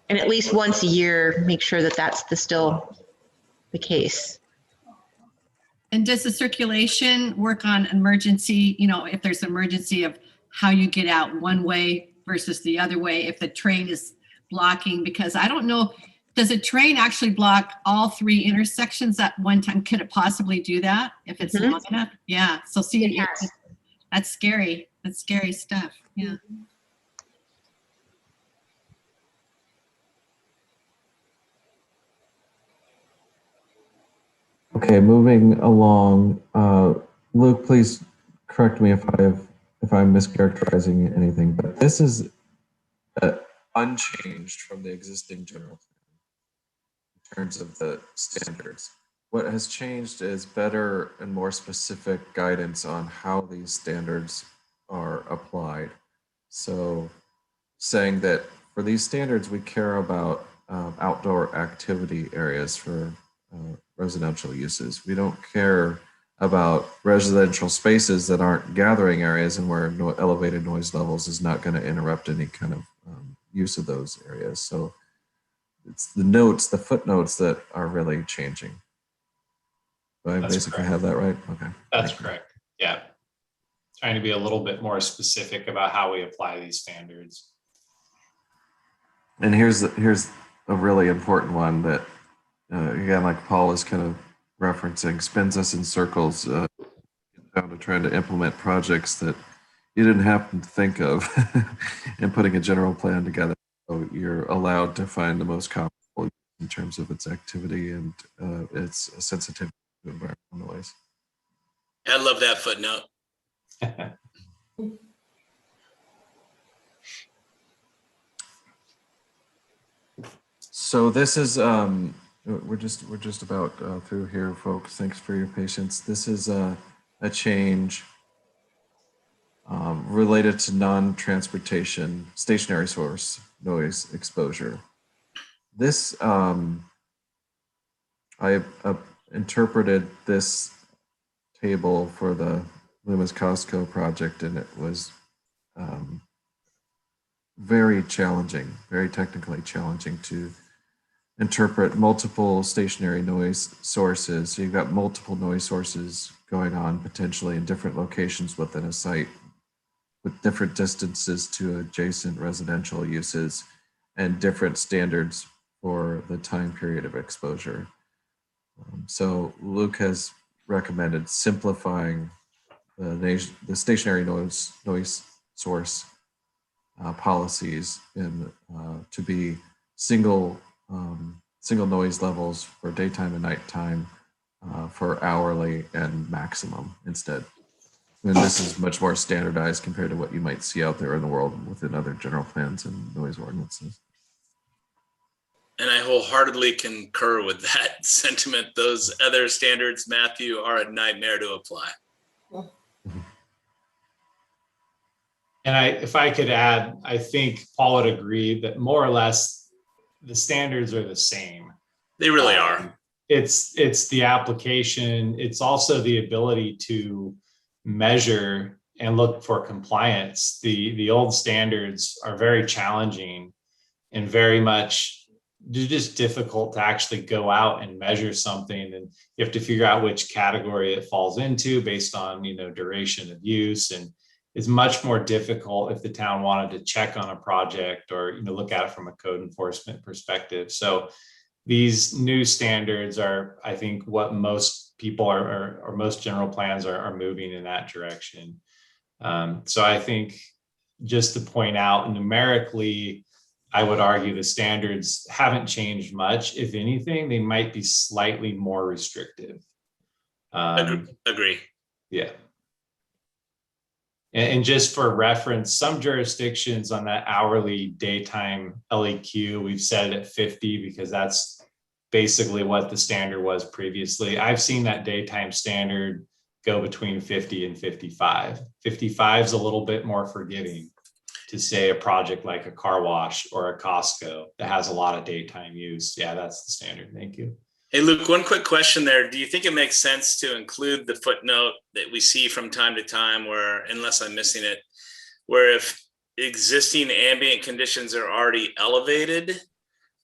And at least once a year, make sure that that's still the case. And does the circulation work on emergency, if there's an emergency of how you get out one way versus the other way, if the train is blocking? Because I don't know, does a train actually block all 3 intersections at one time? Could it possibly do that if it's long enough? Yeah, so see, that's scary. That's scary stuff, yeah. Okay, moving along. Luke, please correct me if I'm mischaracterizing anything, but this is unchanged from the existing general plan in terms of the standards. What has changed is better and more specific guidance on how these standards are applied. So saying that for these standards, we care about outdoor activity areas for residential uses. We don't care about residential spaces that aren't gathering areas and where elevated noise levels is not going to interrupt any kind of use of those areas. So it's the footnotes that are really changing. Do I basically have that right? Okay. That's correct. Yeah. Trying to be a little bit more specific about how we apply these standards. And here's a really important one that, again, like Paul is kind of referencing, spins us in circles down to trying to implement projects that you didn't happen to think of and putting a general plan together. So you're allowed to find the most comparable in terms of its activity and its sensitivity to environmental noise. I love that footnote. So this is we're just about through here, folks. Thanks for your patience. This is a change related to non-transportation stationary source noise exposure. This I interpreted this table for the Loomis Costco project, and it was very challenging, very technically challenging to interpret multiple stationary noise sources. So you've got multiple noise sources going on potentially in different locations within a site with different distances to adjacent residential uses and different standards for the time period of exposure. So Luke has recommended simplifying the stationary noise source policies to be single noise levels for daytime and nighttime for hourly and maximum instead. And this is much more standardized compared to what you might see out there in the world within other general plans and noise ordinances. And I wholeheartedly concur with that sentiment. Those other standards, Matthew, are a nightmare to apply. And if I could add, I think Paul would agree that more or less the standards are the same. They really are. It's the application. It's also the ability to measure and look for compliance. The old standards are very challenging and very much just difficult to actually go out and measure something, and you have to figure out which category it falls into based on duration of use, and it's much more difficult if the town wanted to check on a project or look at it from a code enforcement perspective. So these new standards are, I think, what most people or most general plans are moving in that direction. So I think just to point out numerically, I would argue the standards haven't changed much. If anything, they might be slightly more restrictive. Agree. Yeah. And just for reference, some jurisdictions on that hourly daytime LEQ, we've set it at 50 because that's basically what the standard was previously. I've seen that daytime standard go between 50 and 55. 55 is a little bit more forgiving to say a project like a car wash or a Costco that has a lot of daytime use. Yeah, that's the standard. Thank you. Hey, Luke, one quick question there. Do you think it makes sense to include the footnote that we see from time to time where, unless I'm missing it, where if existing ambient conditions are already elevated,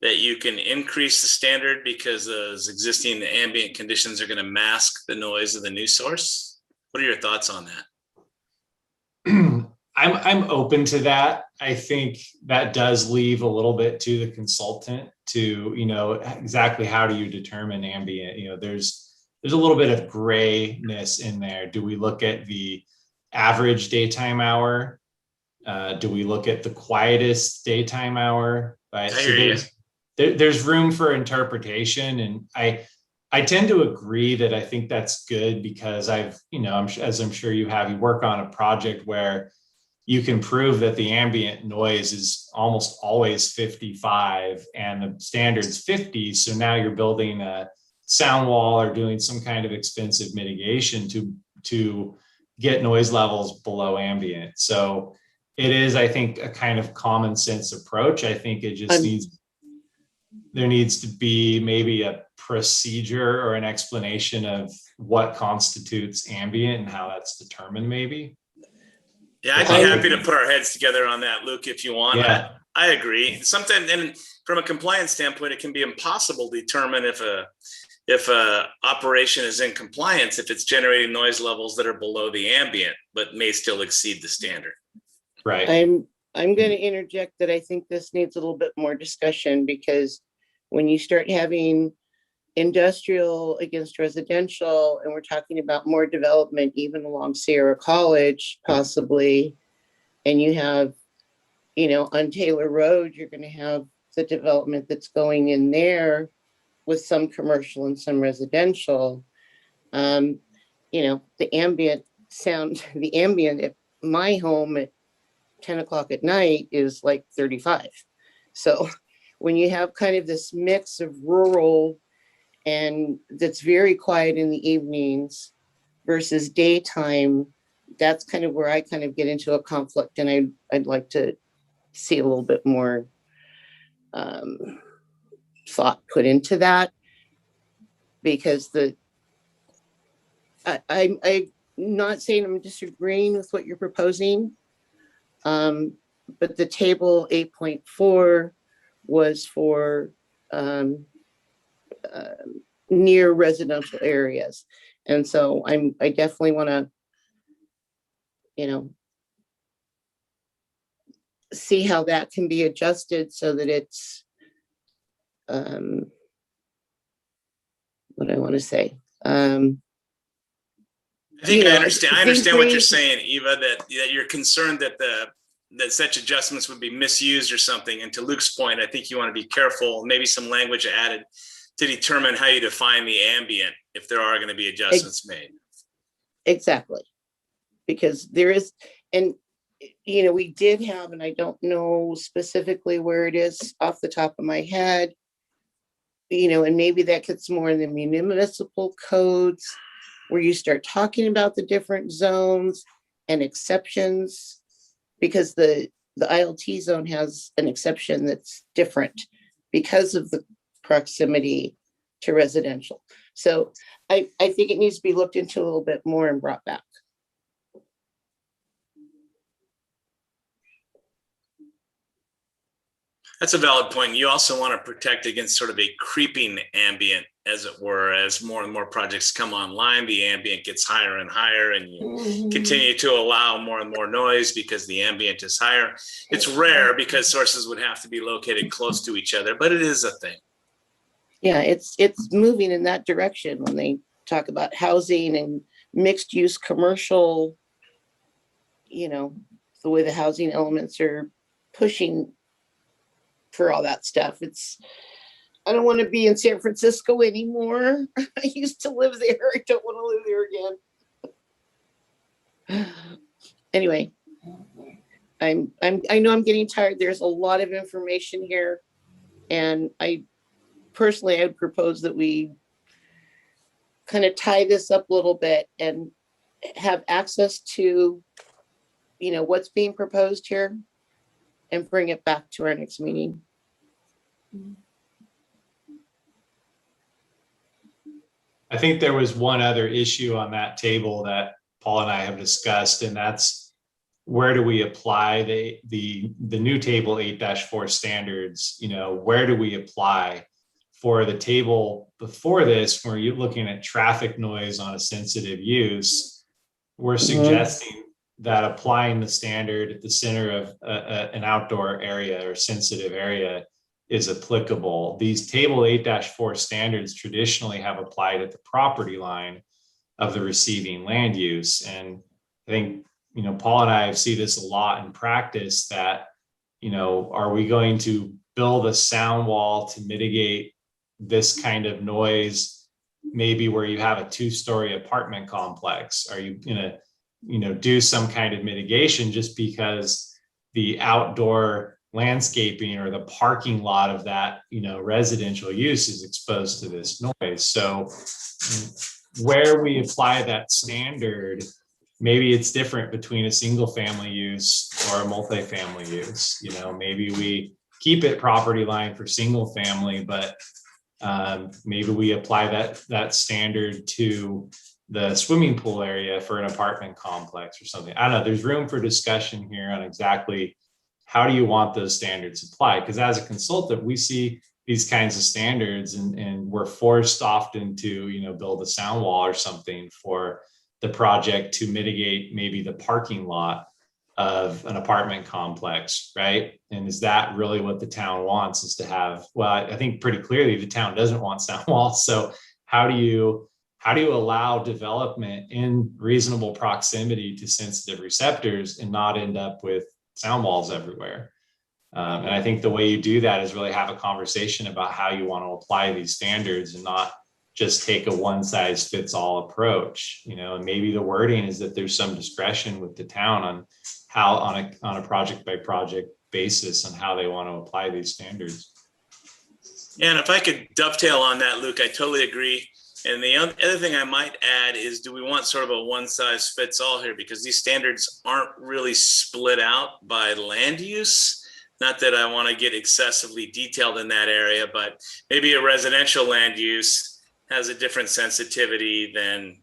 that you can increase the standard because those existing ambient conditions are going to mask the noise of the new source? What are your thoughts on that? I'm open to that. I think that does leave a little bit to the consultant to, exactly how do you determine ambient? There's a little bit of grayness in there. Do we look at the average daytime hour? Do we look at the quietest daytime hour? Right. So there's room for interpretation, and I tend to agree that I think that's good because as I'm sure you work on a project where you can prove that the ambient noise is almost always 55 and the standard's 50. So now you're building a sound wall or doing some kind of expensive mitigation to get noise levels below ambient. So it is, I think, a kind of common sense approach. I think it just there needs to be maybe a procedure or an explanation of what constitutes ambient and how that's determined maybe. Yeah, I'd be happy to put our heads together on that, Luke, if you want. Yeah. I agree. Sometimes, and from a compliance standpoint, it can be impossible to determine if a operation is in compliance if it's generating noise levels that are below the ambient, but may still exceed the standard. Right. I'm going to interject that I think this needs a little bit more discussion, because when you start having industrial against residential, and we're talking about more development even along Sierra College possibly, and you have, on Taylor Road, you're going to have the development that's going in there with some commercial and some residential. The ambient sound, the ambient at my home at 10 o'clock at night is like 35. So when you have kind of this mix of rural and that's very quiet in the evenings versus daytime, that's kind of where I kind of get into a conflict, and I'd like to see a little bit more thought put into that, because I'm not saying I'm disagreeing with what you're proposing, but the table 8.4 was for near residential areas. And so I definitely want to, see how that can be adjusted so that it's, what I want to say. I think I understand what you're saying, Eva, that you're concerned that that such adjustments would be misused or something. And to Luke's point, I think you want to be careful, maybe some language added to determine how you define the ambient if there are going to be adjustments made. Exactly. Because there is, and we did have, and I don't know specifically where it is off the top of my head, and maybe that gets more in the municipal codes where you start talking about the different zones and exceptions, because the ILT zone has an exception that's different because of the proximity to residential. So I think it needs to be looked into a little bit more and brought back. That's a valid point. You also want to protect against sort of a creeping ambient, as it were, as more and more projects come online, the ambient gets higher and higher, and you continue to allow more and more noise because the ambient is higher. It's rare because sources would have to be located close to each other, but it is a thing. Yeah, it's moving in that direction when they talk about housing and mixed use commercial, the way the housing elements are pushing for all that stuff. I don't want to be in San Francisco anymore. I used to live there. I don't want to live there again. anyway, I know I'm getting tired. There's a lot of information here. And I would propose that we kind of tie this up a little bit and have access to, what's being proposed here and bring it back to our next meeting. I think there was one other issue on that table that Paul and I have discussed, and that's where do we apply the new table 8-4 standards? Where do we apply? For the table before this, where you're looking at traffic noise on a sensitive use, we're suggesting that applying the standard at the center of an outdoor area or sensitive area is applicable. These table 8-4 standards traditionally have applied at the property line of the receiving land use. And I think, Paul and I see this a lot in practice that, are we going to build a sound wall to mitigate this kind of noise, maybe where you have a 2-story apartment complex? Are you gonna, do some kind of mitigation just because the outdoor landscaping or the parking lot of that, residential use is exposed to this noise? So where we apply that standard, maybe it's different between a single family use or a multifamily use. Maybe we keep it property line for single family, but maybe we apply that standard to the swimming pool area for an apartment complex or something. I don't know. There's room for discussion here on exactly how do you want those standards applied? Because as a consultant, we see these kinds of standards and we're forced often to, build a sound wall or something for the project to mitigate maybe the parking lot of an apartment complex, right? And is that really what the town wants, is to have, well, I think pretty clearly the town doesn't want sound walls. So how do you allow development in reasonable proximity to sensitive receptors and not end up with sound walls everywhere? And I think the way you do that is really have a conversation about how you want to apply these standards and not just take a one-size-fits-all approach. And maybe the wording is that there's some discretion with the town on how on a project by project basis on how they want to apply these standards. Yeah, and if I could dovetail on that, Luke, I totally agree. And the other thing I might add is, do we want sort of a one size fits all here? Because these standards aren't really split out by land use. Not that I want to get excessively detailed in that area, but maybe a residential land use has a different sensitivity than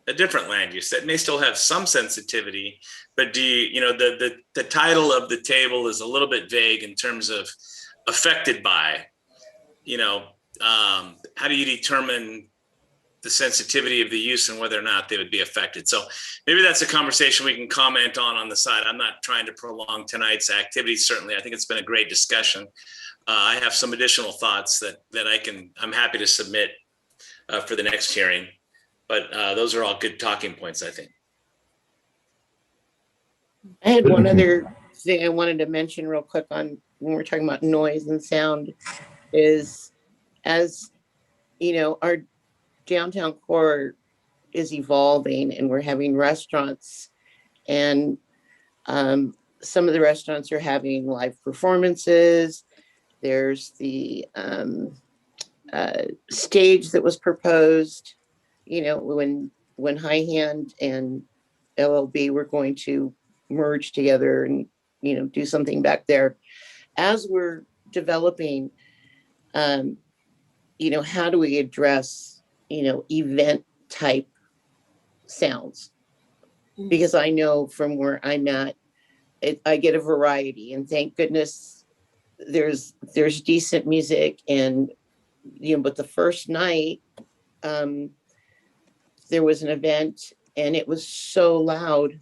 a different land use that may still have some sensitivity. But the title of the table is a little bit vague in terms of affected by, how do you determine the sensitivity of the use and whether or not they would be affected? So maybe that's a conversation we can comment on the side. I'm not trying to prolong tonight's activity. Certainly, I think it's been a great discussion. I have some additional thoughts that I'm happy to submit for the next hearing, but those are all good talking points, I think. I had one other thing I wanted to mention real quick on when we're talking about noise and sound is, as our downtown core is evolving and we're having restaurants, and some of the restaurants are having live performances. There's the stage that was proposed, when High Hand and LLB were going to merge together and, do something back there. As we're developing, how do we address, event type sounds? Because I know from where I'm at, I get a variety, and thank goodness there's decent music. And, but the first night, there was an event and it was so loud.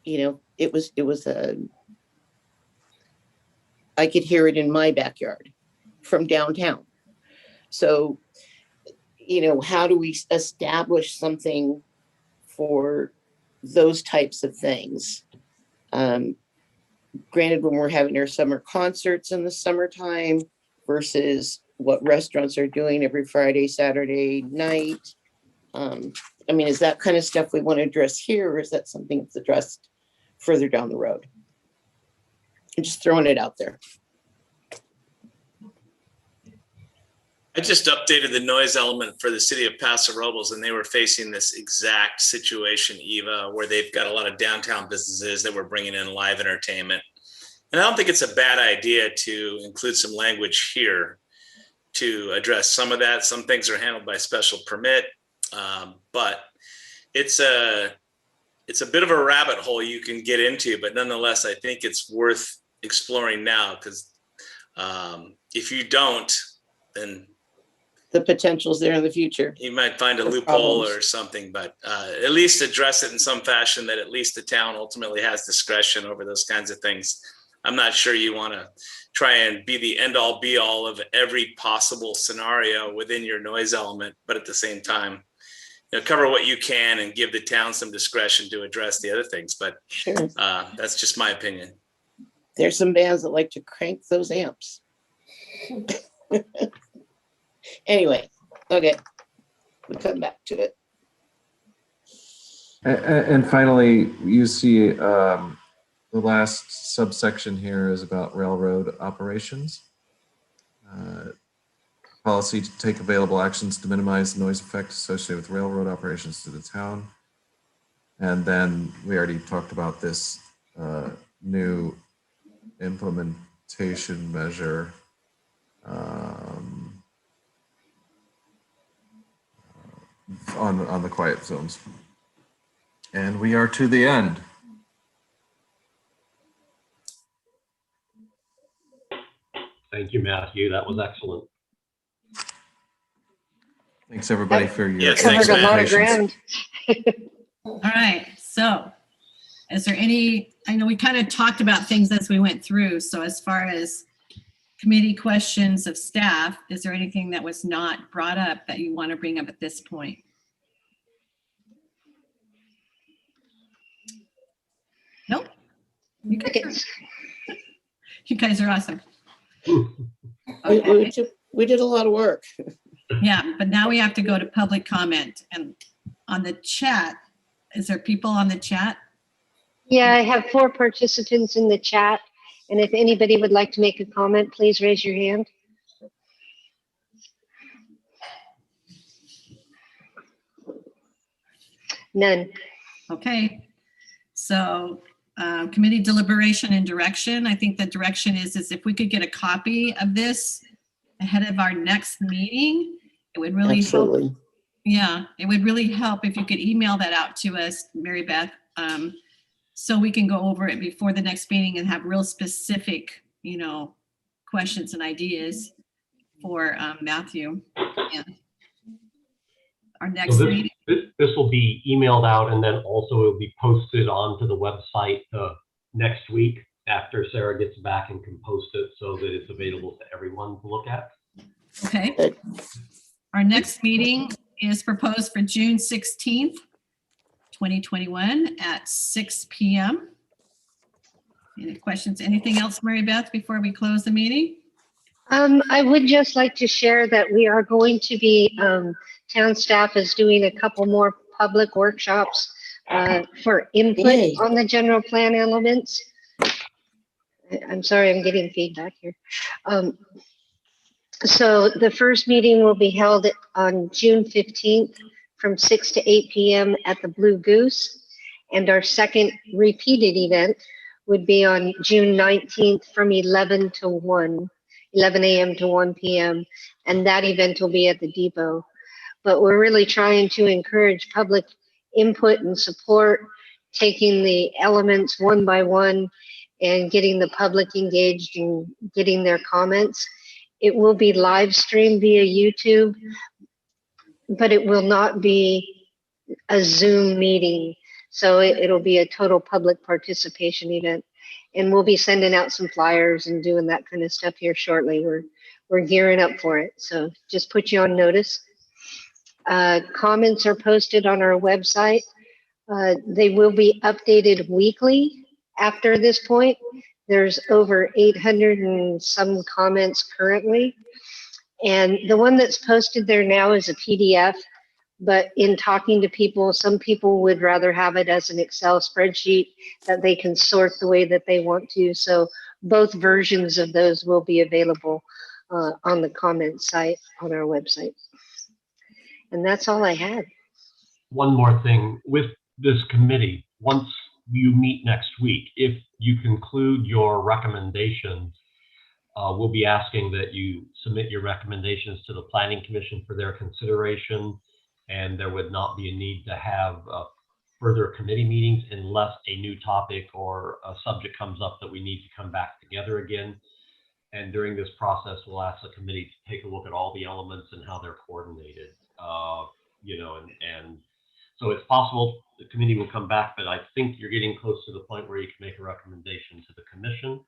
It was I could hear it in my backyard from downtown. So, how do we establish something for those types of things? Granted, when we're having our summer concerts in the summertime versus what restaurants are doing every Friday, Saturday night, I mean, is that kind of stuff we want to address here, or is that something that's addressed further down the road? I'm just throwing it out there. I just updated the noise element for the city of Paso Robles, and they were facing this exact situation, Eva, where they've got a lot of downtown businesses that were bringing in live entertainment. And I don't think it's a bad idea to include some language here to address some of that. Some things are handled by special permit, but it's a bit of a rabbit hole you can get into, but nonetheless, I think it's worth exploring now, because if you don't, then the potential's there in the future. You might find a The loophole problems. or something, but at least address it in some fashion that at least the town ultimately has discretion over those kinds of things. I'm not sure you want to try and be the end all be all of every possible scenario within your noise element, but at the same time, cover what you can and give the town some discretion to address the other things. But Sure. That's just my opinion. There's some bands that like to crank those amps. Anyway, okay, we'll come back to it. And finally, you see the last subsection here is about railroad operations. Policy to take available actions to minimize the noise effect associated with railroad operations to the town. And then we already talked about this new implementation measure. On the quiet zones. And we are to the end. Thank you, Matthew. That was excellent. Thanks everybody for your Yes, thanks, Covered a lot of patience. ground. All right, so is there any, I know we kind of talked about things as we went through. So as far as committee questions of staff, is there anything that was not brought up that you want to bring up at this point? Nope. You guys are awesome. We did a lot of work. Yeah, but now we have to go to public comment. And on the chat, is there people on the chat? Yeah, I have 4 participants in the chat. And if anybody would like to make a comment, please raise your hand. None. Okay, so committee deliberation and direction. I think the direction is if we could get a copy of this ahead of our next meeting, it would really Absolutely. help. Yeah, it would really help if you could email that out to us, Mary Beth, so we can go over it before the next meeting and have real specific, questions and ideas for Matthew. Yeah. Our next So meeting. this will be emailed out, and then also it will be posted onto the website next week after Sarah gets back and can post it so that it's available to everyone to look at. Okay. Our next meeting is proposed for June 16th, 2021 at 6 p.m. Any questions? Anything else, Mary Beth, before we close the meeting? I would just like to share that we are going to be, town staff is doing a couple more public workshops for input Yay. on the general plan elements. I'm sorry, I'm getting feedback here. So the first meeting will be held on June 15th from 6 to 8 p.m. at the Blue Goose. And our second repeated event would be on June 19th from 11 a.m. to 1 p.m. And that event will be at the depot. But we're really trying to encourage public input and support, taking the elements one by one and getting the public engaged and getting their comments. It will be live streamed via YouTube, but it will not be a Zoom meeting. So it'll be a total public participation event. And we'll be sending out some flyers and doing that kind of stuff here shortly. We're gearing up for it. So just put you on notice. Comments are posted on our website. They will be updated weekly after this point. There's over 800 and some comments currently. And the one that's posted there now is a PDF, But in talking to people, some people would rather have it as an Excel spreadsheet that they can sort the way that they want to. So both versions of those will be available on the comment site on our website. And that's all I had. One more thing with this committee, once you meet next week, if you conclude your recommendations, we'll be asking that you submit your recommendations to the Planning Commission for their consideration, and there would not be a need to have further committee meetings unless a new topic or a subject comes up that we need to come back together again. And during this process, we'll ask the committee to take a look at all the elements and how they're coordinated. You know, and so it's possible the committee will come back, but I think you're getting close to the point where you can make a recommendation to the commission,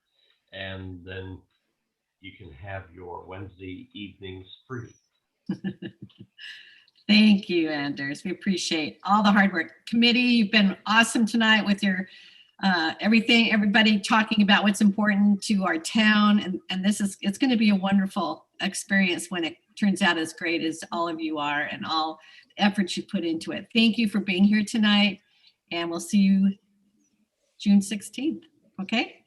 and then you can have your Wednesday evenings free. Thank you, Anders. We appreciate all the hard work. Committee, you've been awesome tonight with your everybody talking about what's important to our town. And it's going to be a wonderful experience when it turns out as great as all of you are and all the efforts you put into it. Thank you for being here tonight, and we'll see you June 16th. Okay?